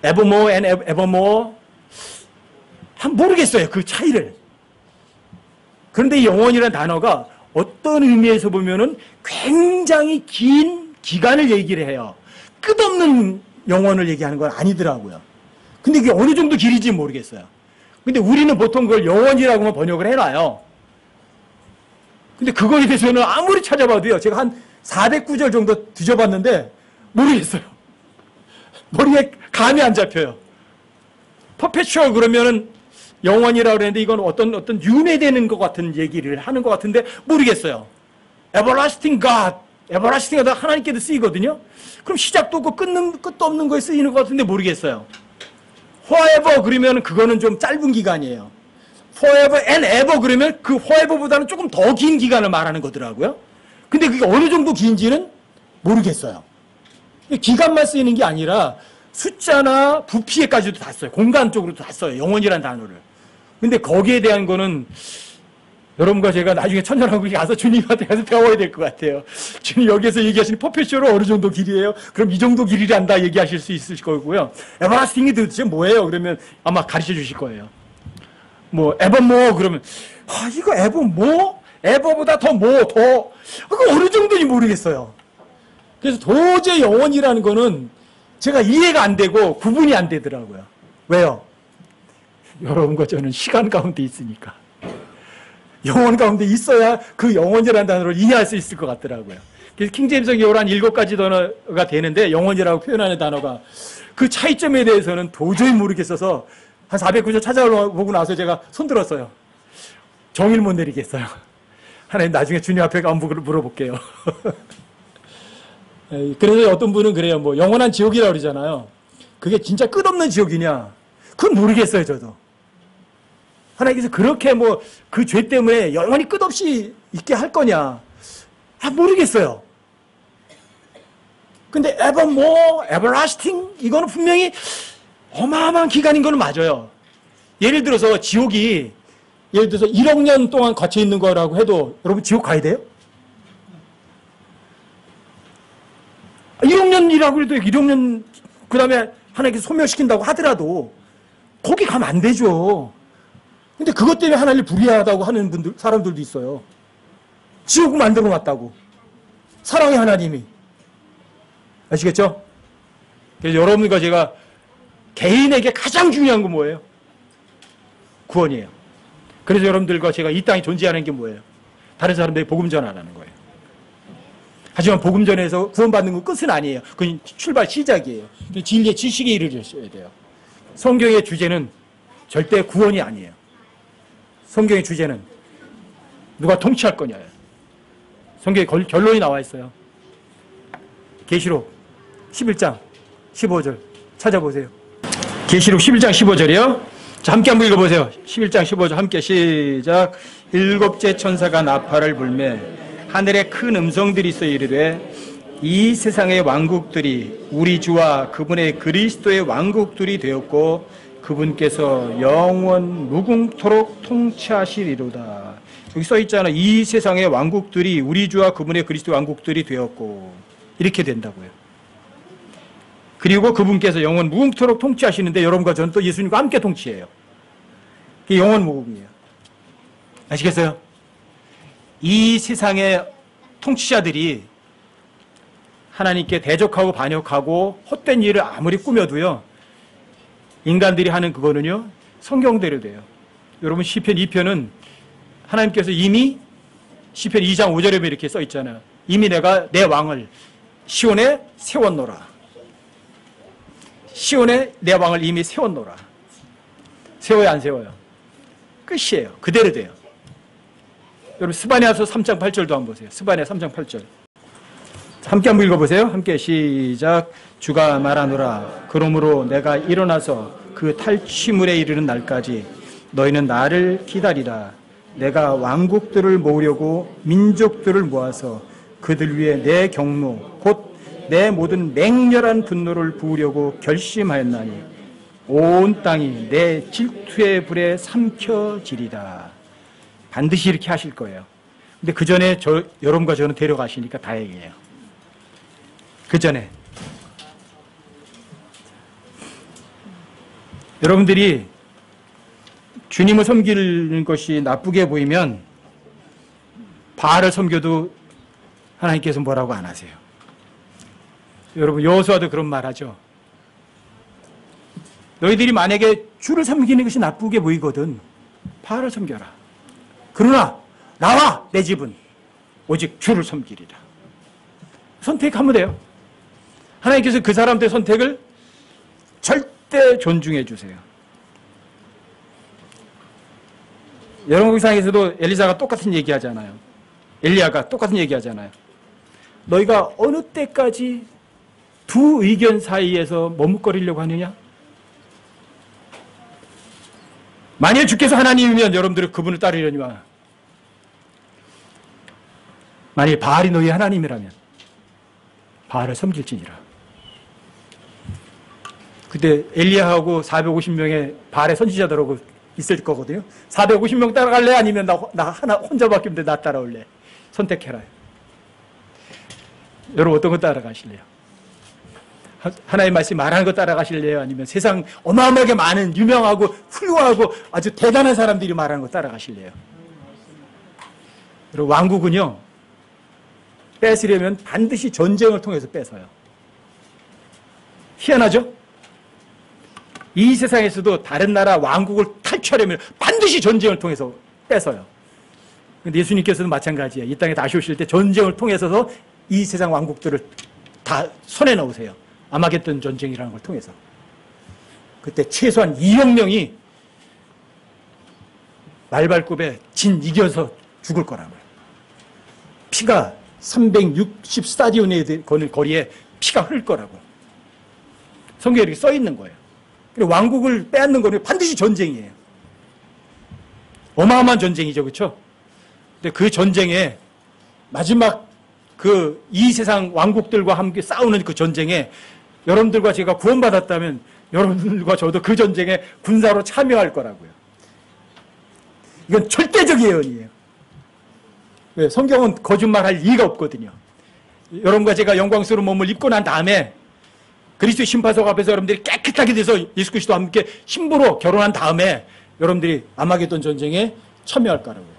A: evermore and evermore 모르겠어요. 그 차이를. 그런데 이 영원이라는 단어가 어떤 의미에서 보면은 굉장히 긴 기간을 얘기를 해요. 끝없는 영원을 얘기하는 건 아니더라고요. 근데 이게 어느 정도 길인지 모르겠어요. 근데 우리는 보통 그걸 영원이라고만 번역을 해놔요. 근데 그거에 대해서는 아무리 찾아봐도요, 제가 한 400구절 정도 뒤져봤는데 모르겠어요. 머리에 감이 안 잡혀요. 퍼페추얼 그러면은 영원이라고 그랬는데 이건 어떤 윤회되는 것 같은 얘기를 하는 것 같은데 모르겠어요. everlasting God, everlasting 하다 하나님께도 쓰이거든요. 그럼 시작도 없고 끝도 없는 거에 쓰이는 것 같은데 모르겠어요. forever 그러면 그거는 좀 짧은 기간이에요. forever and ever 그러면 그 forever보다는 조금 더 긴 기간을 말하는 거더라고요. 근데 그게 어느 정도 긴지는 모르겠어요. 기간만 쓰이는 게 아니라 숫자나 부피에까지도 다 써요. 공간 쪽으로도 다 써요. 영혼이라는 단어를. 근데 거기에 대한 거는 여러분과 제가 나중에 천년왕국에 가서 주님한테 가서 배워야 될 것 같아요. 주님 여기에서 얘기하시는 퍼페쇼로 어느 정도 길이에요? 그럼 이 정도 길이란다 얘기하실 수 있을 거고요. 에버라스팅이 도대체 뭐예요? 그러면 아마 가르쳐 주실 거예요. 뭐 에버모 그러면 이거 에버모? 에버보다 더 뭐 더 그거 어느 정도인지 모르겠어요. 그래서 도저히 영혼이라는 거는 제가 이해가 안 되고 구분이 안 되더라고요. 왜요? 여러분과 저는 시간 가운데 있으니까. 영혼 가운데 있어야 그 영혼이라는 단어를 이해할 수 있을 것 같더라고요. 그래서 킹제임스 성경으로 한 7가지 단어가 되는데 영혼이라고 표현하는 단어가 그 차이점에 대해서는 도저히 모르겠어서 한 409절 찾아보고 나서 제가 손들었어요. 정의를 못 내리겠어요. 하나님 나중에 주님 앞에 가면 물어볼게요. 그래서 어떤 분은 그래요. 뭐 영원한 지옥이라고 그러잖아요. 그게 진짜 끝없는 지옥이냐? 그건 모르겠어요, 저도. 하나님께서 그렇게 뭐 그 죄 때문에 영원히 끝없이 있게 할 거냐? 모르겠어요. 근데 evermore, everlasting 이거는 분명히 어마어마한 기간인 거는 맞아요. 예를 들어서 지옥이 예를 들어서 1억 년 동안 갇혀 있는 거라고 해도 여러분 지옥 가야 돼요? 1억 년이라고 해도 1억 년 그 다음에 하나님께서 소멸시킨다고 하더라도 거기 가면 안 되죠. 근데 그것 때문에 하나님을 불의하다고 하는 사람들도 있어요. 지옥을 만들어 놨다고. 사랑의 하나님이. 아시겠죠? 그래서 여러분과 제가 개인에게 가장 중요한 건 뭐예요? 구원이에요. 그래서 여러분들과 제가 이 땅에 존재하는 게 뭐예요? 다른 사람들이 복음 전하라는 거예요. 하지만 복음 전에서 구원받는 건 끝은 아니에요. 그건 출발 시작이에요. 진리의 지식에 이르셔야 돼요. 성경의 주제는 절대 구원이 아니에요. 성경의 주제는 누가 통치할 거냐예요. 성경에 결론이 나와 있어요. 계시록 11장 15절 찾아보세요. 계시록 11장 15절이요. 자, 함께 한번 읽어보세요. 11장 15절 함께 시작. 일곱째 천사가 나팔을 불매 하늘에 큰 음성들이 있어 이르되 이 세상의 왕국들이 우리 주와 그분의 그리스도의 왕국들이 되었고 그분께서 영원 무궁토록 통치하시리로다. 여기 써 있잖아. 이 세상의 왕국들이 우리 주와 그분의 그리스도 왕국들이 되었고 이렇게 된다고요. 그리고 그분께서 영원 무궁토록 통치하시는데 여러분과 저는 또 예수님과 함께 통치해요. 그게 영원 무궁이에요. 아시겠어요? 이 세상의 통치자들이 하나님께 대적하고 반역하고 헛된 일을 아무리 꾸며도요. 인간들이 하는 그거는요. 성경대로 돼요. 여러분 시편 2편은 하나님께서 이미 시편 2장 5절에 이렇게 써 있잖아요. 이미 내가 내 왕을 시온에 세웠노라. 시온에 내 왕을 이미 세웠노라. 세워요 안 세워요? 끝이에요. 그대로 돼요. 여러분 스바냐서 3장 8절도 한번 보세요. 스바냐 3장 8절. 함께 한번 읽어보세요. 함께 시작. 주가 말하노라. 그러므로 내가 일어나서 그 탈취물에 이르는 날까지 너희는 나를 기다리라. 내가 왕국들을 모으려고 민족들을 모아서 그들 위에 내 경노 곧 내 모든 맹렬한 분노를 부으려고 결심하였나니 온 땅이 내 질투의 불에 삼켜지리라. 반드시 이렇게 하실 거예요. 근데 그 전에 여러분과 저는 데려가시니까 다행이에요. 그 전에 여러분들이 주님을 섬기는 것이 나쁘게 보이면 바알을 섬겨도 하나님께서 뭐라고 안 하세요. 여러분 여호수아도 그런 말 하죠. 너희들이 만약에 주를 섬기는 것이 나쁘게 보이거든 바알을 섬겨라. 그러나 나와 내 집은 오직 주를 섬기리라. 선택하면 돼요. 하나님께서 그 사람들의 선택을 절대 존중해 주세요. 여러분 상에서도 엘리사가 똑같은 얘기하잖아요. 엘리야가 똑같은 얘기하잖아요. 너희가 어느 때까지 두 의견 사이에서 머뭇거리려고 하느냐? 만일 주께서 하나님이면 여러분들은 그분을 따르려니와 만일 바알이 너희 하나님이라면 바알을 섬길지니라. 그때 엘리야하고 450명의 바알의 선지자들하고 있을 거거든요. 450명 따라갈래? 아니면 나 하나 혼자밖에 없는데 나 따라올래? 선택해라. 여러분 어떤 거 따라가실래요? 하나님의 말씀 말하는 거 따라가실래요? 아니면 세상 어마어마하게 많은 유명하고 훌륭하고 아주 대단한 사람들이 말하는 거 따라가실래요? 여러분 왕국은요, 뺏으려면 반드시 전쟁을 통해서 뺏어요. 희한하죠? 이 세상에서도 다른 나라 왕국을 탈취하려면 반드시 전쟁을 통해서 뺏어요. 근데 예수님께서도 마찬가지예요. 이 땅에 다시 오실 때 전쟁을 통해서 이 세상 왕국들을 다 손에 넣으세요. 아마겟돈 전쟁이라는 걸 통해서. 그때 최소한 2억 명이 말발굽에 진 이겨서 죽을 거라고요. 피가 360 스타디온에 거는 거리에 피가 흐를 거라고요. 성경에 이렇게 써 있는 거예요. 그리고 왕국을 빼앗는 거는 반드시 전쟁이에요. 어마어마한 전쟁이죠. 그렇죠? 근데 그 전쟁에 마지막 이 세상 왕국들과 함께 싸우는 그 전쟁에 여러분들과 제가 구원받았다면 여러분들과 저도 그 전쟁에 군사로 참여할 거라고요. 이건 절대적 예언이에요. 왜? 성경은 거짓말할 리가 없거든요. 여러분과 제가 영광스러운 몸을 입고 난 다음에 그리스도 심판석 앞에서 여러분들이 깨끗하게 돼서 예수 그리스도와 함께 신부로 결혼한 다음에 여러분들이 아마겟돈 전쟁에 참여할 거라고요.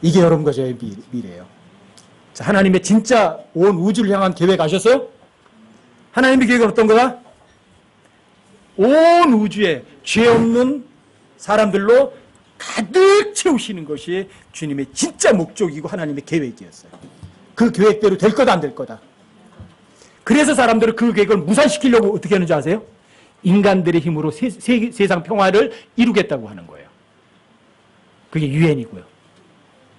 A: 이게 여러분과 저의 미래예요. 자, 하나님의 진짜 온 우주를 향한 계획 아셨어요? 하나님의 계획은 어떤 거다? 온 우주에 죄 없는 사람들로 가득 채우시는 것이 주님의 진짜 목적이고 하나님의 계획이었어요. 그 계획대로 될 거다 안 될 거다. 그래서 사람들은 그 계획을 무산시키려고 어떻게 하는지 아세요? 인간들의 힘으로 세상 평화를 이루겠다고 하는 거예요. 그게 유엔이고요.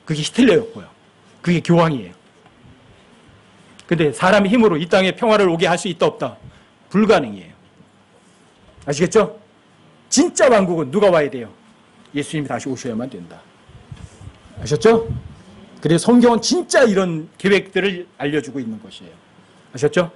A: 그게 히틀러였고요. 그게 교황이에요. 근데 사람의 힘으로 이 땅에 평화를 오게 할 수 있다 없다? 불가능이에요. 아시겠죠? 진짜 왕국은 누가 와야 돼요? 예수님이 다시 오셔야만 된다. 아셨죠? 그래서 성경은 진짜 이런 계획들을 알려주고 있는 것이에요. 아셨죠?